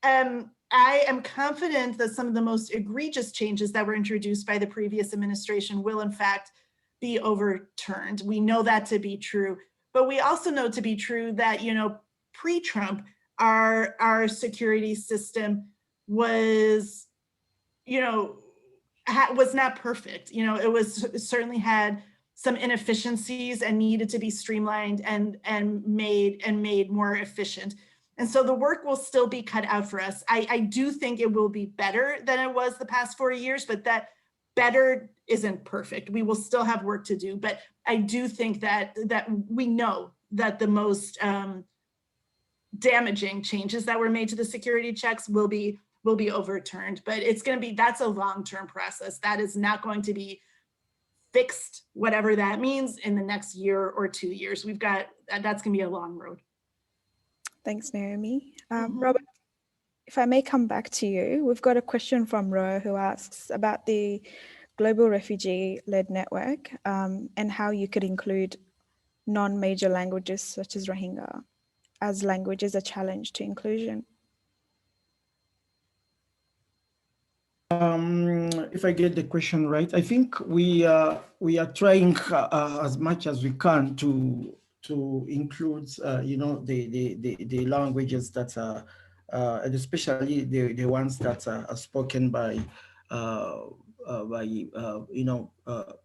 I am confident that some of the most egregious changes that were introduced by the previous administration will in fact be overturned. We know that to be true, but we also know to be true that, pre-Trump, our security system was, was not perfect. It certainly had some inefficiencies and needed to be streamlined and made more efficient. And so the work will still be cut out for us. I do think it will be better than it was the past 4 years, but better isn't perfect. We will still have work to do, but I do think that we know that the most damaging changes that were made to the security checks will be overturned. But it's going to be, that's a long-term process. That is not going to be fixed, whatever that means, in the next year or 2 years. That's going to be a long road. Thanks, Naomi. Robert, if I may come back to you, we've got a question from Ro who asks about the Global Refugee-led network and how you could include non-major languages such as Rohingya as languages a challenge to inclusion. If I get the question right, I think we are trying as much as we can to include, the languages that are, and especially the ones that are spoken by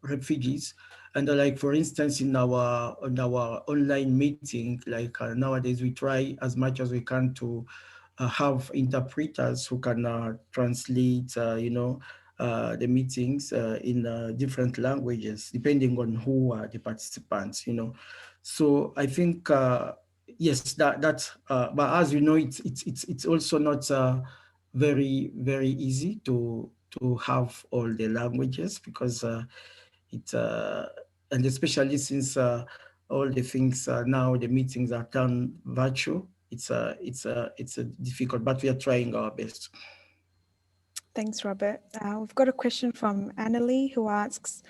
refugees. And like, for instance, in our online meeting, like nowadays, we try as much as we can to have interpreters who can translate, the meetings in different languages, depending on who are the participants, So I think, yes, but as you know, it's also not very, very easy to have all the languages, because and especially since all the things now, the meetings are done virtual, it's difficult, but we are trying our best. Thanks, Robert. We've got a question from Annalie who asks,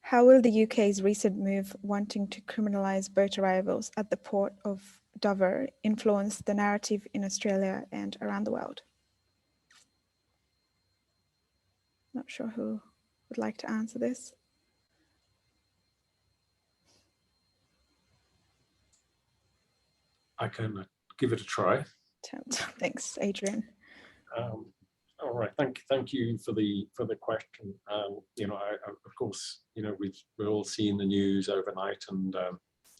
how will the UK's recent move wanting to criminalise boat arrivals at the port of Dover influence the narrative in Australia and around the world? Not sure who would like to answer this. I can give it a try. Thanks, Adrian. All right, thank you for the question. Of course, we've all seen the news overnight and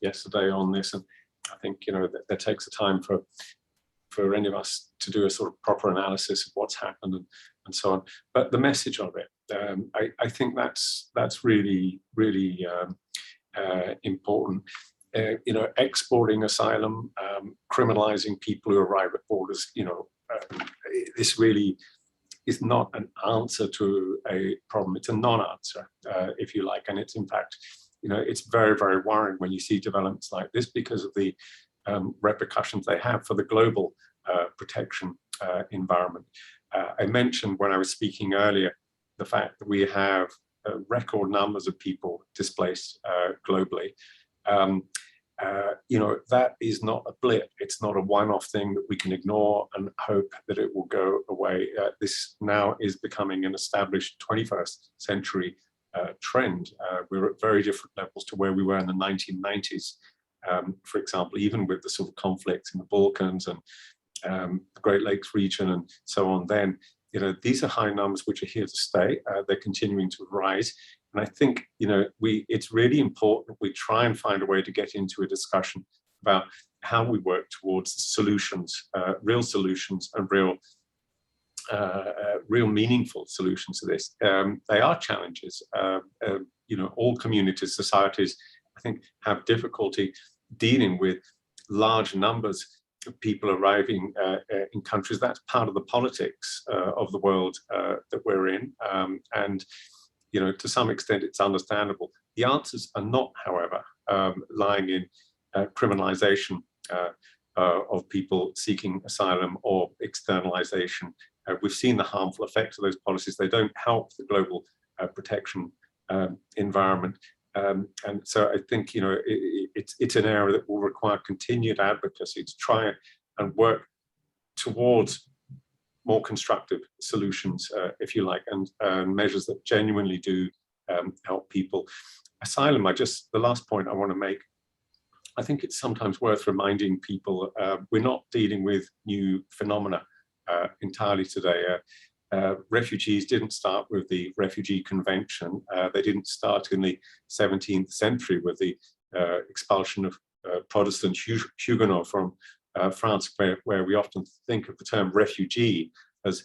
yesterday on this, and I think that takes a time for any of us to do a sort of proper analysis of what's happened and so on. But the message of it, I think that's really important. Exporting asylum, criminalizing people who arrive at borders, this really is not an answer to a problem. It's a non-answer, if you like. And it's, in fact, it's very, very worrying when you see developments like this, because of the repercussions they have for the global protection environment. I mentioned when I was speaking earlier, the fact that we have record numbers of people displaced globally. That is not a blip. It's not a one-off thing that we can ignore and hope that it will go away. This now is becoming an established 21st century trend. We're at very different levels to where we were in the 1990s. For example, even with the sort of conflicts in the Balkans and the Great Lakes region and so on, then, these are high numbers which are here to stay. They're continuing to rise. And I think, it's really important we try and find a way to get into a discussion about how we work towards solutions, real solutions and real meaningful solutions to this. They are challenges. All communities, societies, I think, have difficulty dealing with large numbers of people arriving in countries. That's part of the politics of the world that we're in. And to some extent, it's understandable. The answers are not, however, lying in criminalization of people seeking asylum or externalization. We've seen the harmful effects of those policies. They don't help the global protection environment. And so I think, it's an area that will require continued advocacy to try and work towards more constructive solutions, if you like, and measures that genuinely do help people. Asylum, the last point I want to make, I think it's sometimes worth reminding people, we're not dealing with new phenomena entirely today. Refugees didn't start with the Refugee Convention. They didn't start in the 17th century with the expulsion of Protestant Huguenots from France, where we often think of the term refugee as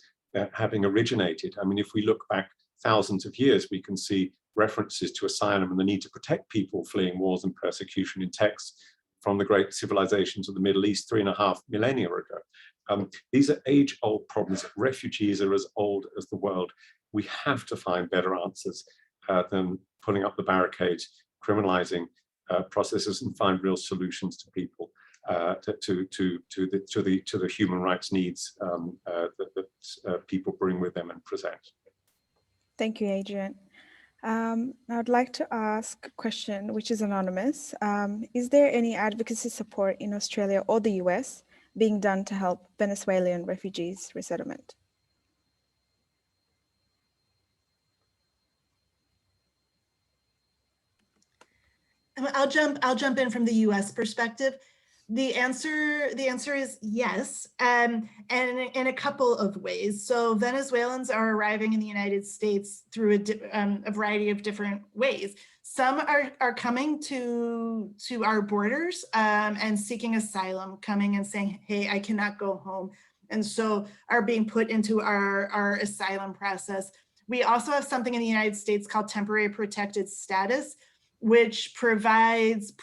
having originated. I mean, if we look back thousands of years, we can see references to asylum and the need to protect people fleeing wars and persecution in texts from the great civilizations of the Middle East 3.5 millennia ago. These are age-old problems. Refugees are as old as the world. We have to find better answers than putting up the barricades, criminalizing processes, and find real solutions to people, to the human rights needs that people bring with them and present. Thank you, Adrian. I'd like to ask a question, which is anonymous. Is there any advocacy support in Australia or the US being done to help Venezuelan refugees resettlement? I'll jump in from the US perspective. The answer is yes, and in a couple of ways. So Venezuelans are arriving in the United States through a variety of different ways. Some are coming to our borders and seeking asylum, coming and saying, hey, I cannot go home. And so are being put into our asylum process. We also have something in the United States called temporary protected status, which provides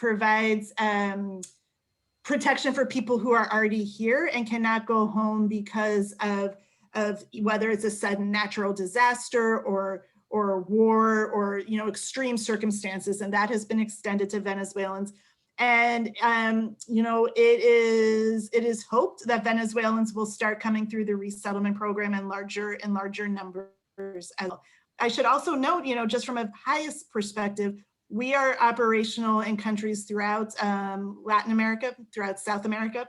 protection for people who are already here and cannot go home because of whether it's a sudden natural disaster or war or extreme circumstances, and that has been extended to Venezuelans. And it is hoped that Venezuelans will start coming through the resettlement program in larger numbers as well. I should also note, just from a HIAS perspective, we are operational in countries throughout Latin America, throughout South America,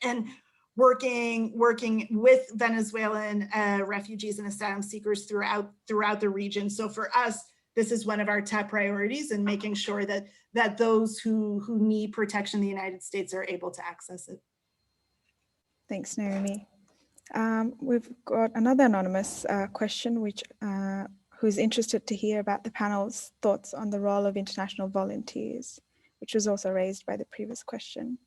and working with Venezuelan refugees and asylum seekers throughout the region. So for us, this is one of our top priorities, and making sure that those who need protection in the United States are able to access it. Thanks, Naomi. We've got another anonymous question, who's interested to hear about the panel's thoughts on the role of international volunteers, which was also raised by the previous question.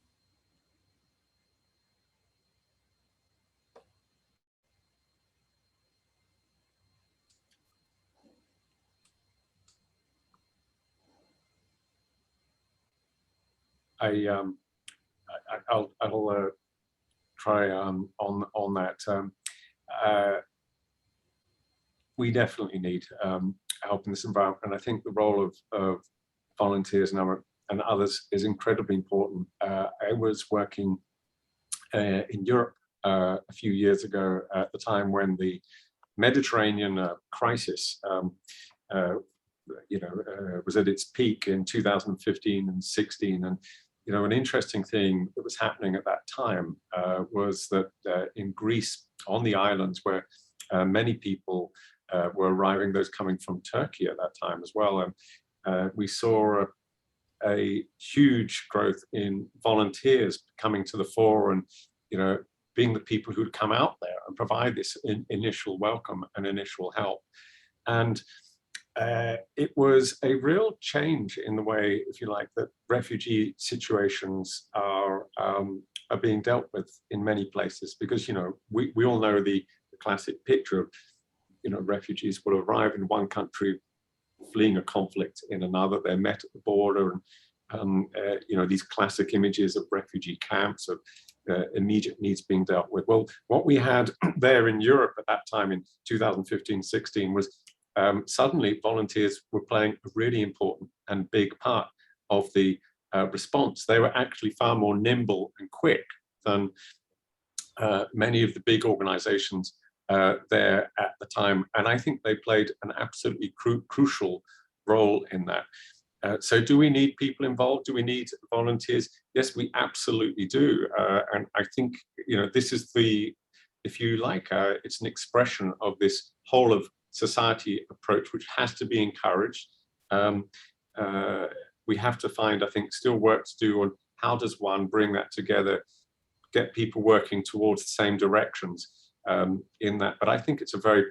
I'll try on that. We definitely need help in this environment, and I think the role of volunteers and others is incredibly important. I was working in Europe a few years ago at the time when the Mediterranean crisis was at its peak in 2015 and 16, and an interesting thing that was happening at that time was that in Greece, on the islands where many people were arriving, those coming from Turkey at that time as well, and we saw a huge growth in volunteers coming to the fore and being the people who'd come out there and provide this initial welcome and initial help. And it was a real change in the way, if you like, that refugee situations are being dealt with in many places, because we all know the classic picture of refugees will arrive in one country fleeing a conflict in another. They're met at the border, and these classic images of refugee camps, of immediate needs being dealt with. Well, what we had there in Europe at that time in 2015-16 was suddenly volunteers were playing a really important and big part of the response. They were actually far more nimble and quick than many of the big organizations there at the time, and I think they played an absolutely crucial role in that. So do we need people involved? Do we need volunteers? Yes, we absolutely do. And I think this is if you like, it's an expression of this whole of society approach, which has to be encouraged. We have to find, I think, still work to do on how does one bring that together, get people working towards the same directions in that. But I think it's a very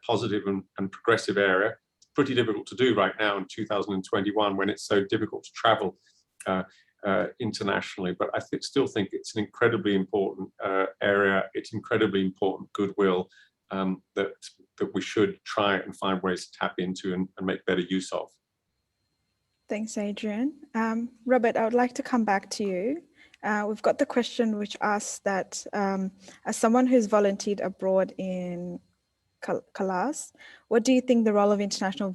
positive and progressive area. It's pretty difficult to do right now in 2021 when it's so difficult to travel internationally. But I still think it's an incredibly important area. It's incredibly important goodwill that we should try and find ways to tap into and make better use of. Thanks, Adrian. Robert, I would like to come back to you. We've got the question which asks that as someone who's volunteered abroad in CALAS, what do you think the role of international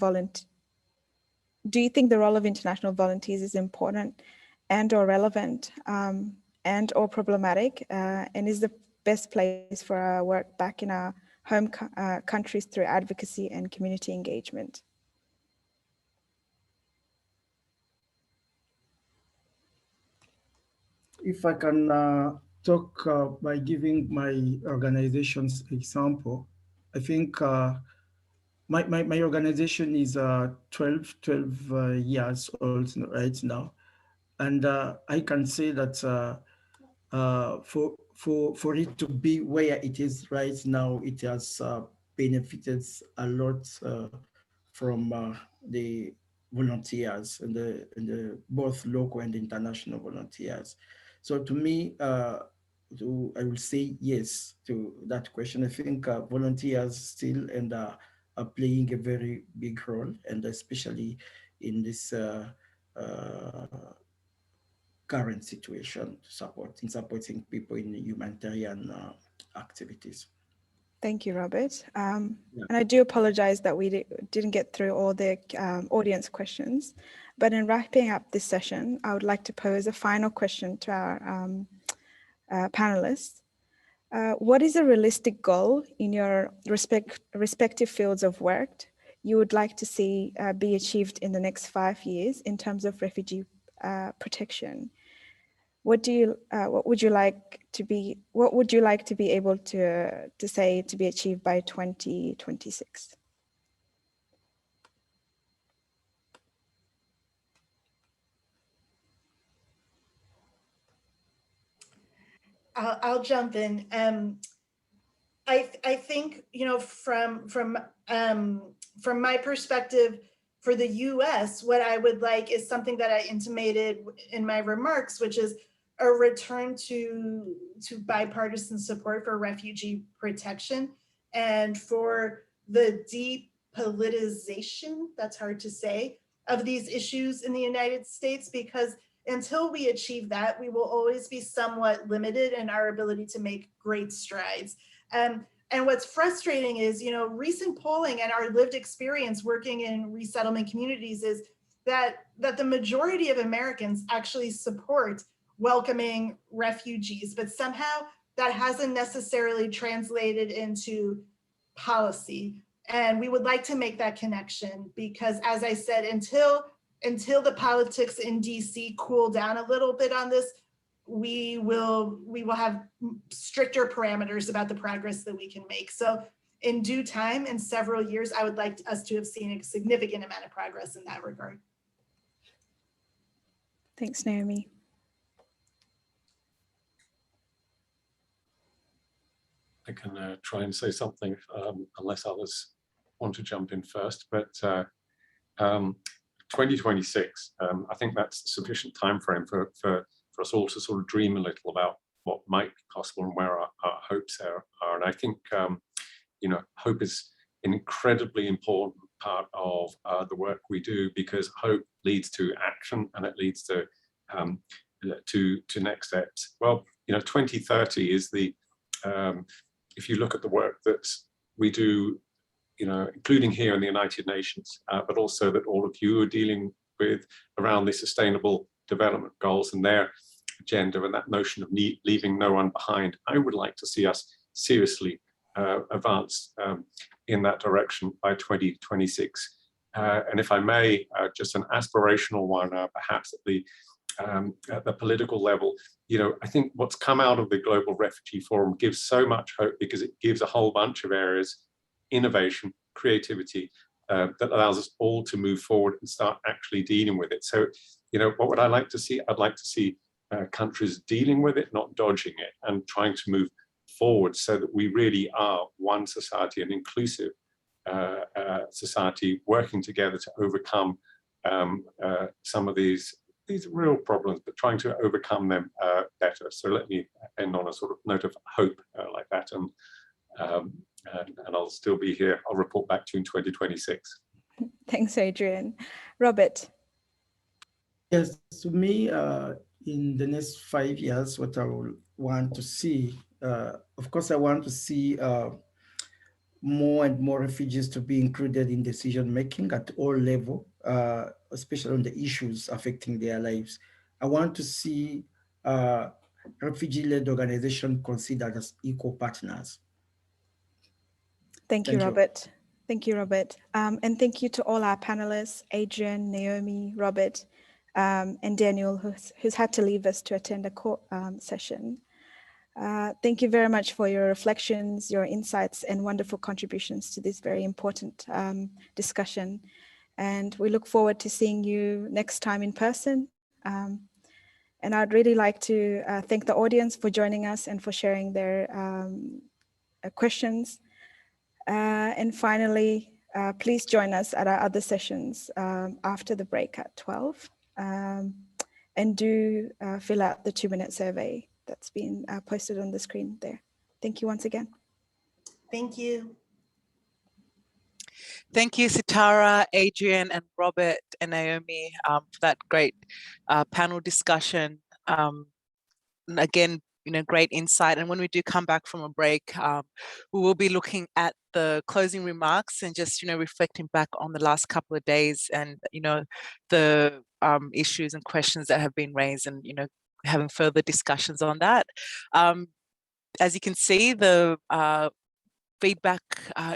volunteers is important and or relevant and or problematic, and is the best place for our work back in our home countries through advocacy and community engagement? If I can talk by giving my organization's example, I think my organization is 12 years old right now. And I can say that for it to be where it is right now, it has benefited a lot from the volunteers and the both local and international volunteers. So to me, I will say yes to that question. I think volunteers still are playing a very big role, and especially in this current situation, supporting people in humanitarian activities. Thank you, Robert. And I do apologize that we didn't get through all the audience questions, but in wrapping up this session, I would like to pose a final question to our panelists. What is a realistic goal in your respective fields of work you would like to see be achieved in the next 5 years in terms of refugee protection? What would you like to be able to say to be achieved by 2026? I'll jump in. I think, you know, from my perspective, for the US, what I would like is something that I intimated in my remarks, which is a return to bipartisan support for refugee protection and for the depoliticization, that's hard to say, of these issues in the United States, because until we achieve that, we will always be somewhat limited in our ability to make great strides. And what's frustrating is, you know, recent polling and our lived experience working in resettlement communities is that the majority of Americans actually support welcoming refugees, but somehow that hasn't necessarily translated into policy. And we would like to make that connection because, as I said, until the politics in DC cool down a little bit on this, we will have stricter parameters about the progress that we can make. So in due time, in several years, I would like us to have seen a significant amount of progress in that regard. Thanks, Naomi. I can try and say something unless others want to jump in first, but 2026, I think that's a sufficient time frame for us all to sort of dream a little about what might be possible and where our hopes are. And I think, you know, hope is an incredibly important part of the work we do, because hope leads to action and it leads to next steps. Well, you know, 2030 is the, if you look at the work that we do, you know, including here in the United Nations, but also that all of you are dealing with around the Sustainable Development Goals and their agenda and that notion of leaving no one behind. I would like to see us seriously advance in that direction by 2026. And if I may, just an aspirational one, perhaps at the political level, you know, I think what's come out of the Global Refugee Forum gives so much hope because it gives a whole bunch of areas, innovation, creativity, that allows us all to move forward and start actually dealing with it. So, you know, what would I like to see? I'd like to see countries dealing with it, not dodging it, and trying to move forward so that we really are one society, an inclusive society, working together to overcome some of these real problems, but trying to overcome them better. So let me end on a sort of note of hope like that, and and I'll still be here. I'll report back to you in 2026. Thanks, Adrian. Robert. Yes, to me, in the next 5 years, what I will want to see, of course, I want to see more and more refugees to be included in decision making at all levels, especially on the issues affecting their lives. I want to see refugee-led organizations considered as equal partners. Thank you, Robert. Thank you, Robert. And thank you to all our panelists, Adrian, Naomi, Robert, and Daniel, who's had to leave us to attend a court session. Thank you very much for your reflections, your insights, and wonderful contributions to this very important discussion. And we look forward to seeing you next time in person. And I'd really like to thank the audience for joining us and for sharing their questions. And finally, please join us at our other sessions after the break at 12. And do fill out the 2-minute survey that's been posted on the screen there. Thank you once again. Thank you. Thank you, Sitarah, Adrian, and Robert and Naomi for that great panel discussion. And again, great insight. And when we do come back from a break, we will be looking at the closing remarks and just, reflecting back on the last couple of days and, the issues and questions that have been raised and, having further discussions on that. As you can see, the feedback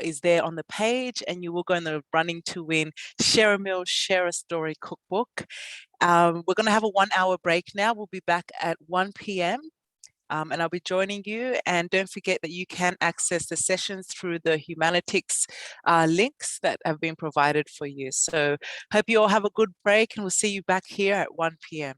is there on the page, and you will go in the running to win Share a Meal, Share a Story cookbook. We're going to have a 1-hour break now. We'll be back at 1 p.m. And I'll be joining you. And don't forget that you can access the sessions through the Humanitics links that have been provided for you. So hope you all have a good break, and we'll see you back here at 1 p.m.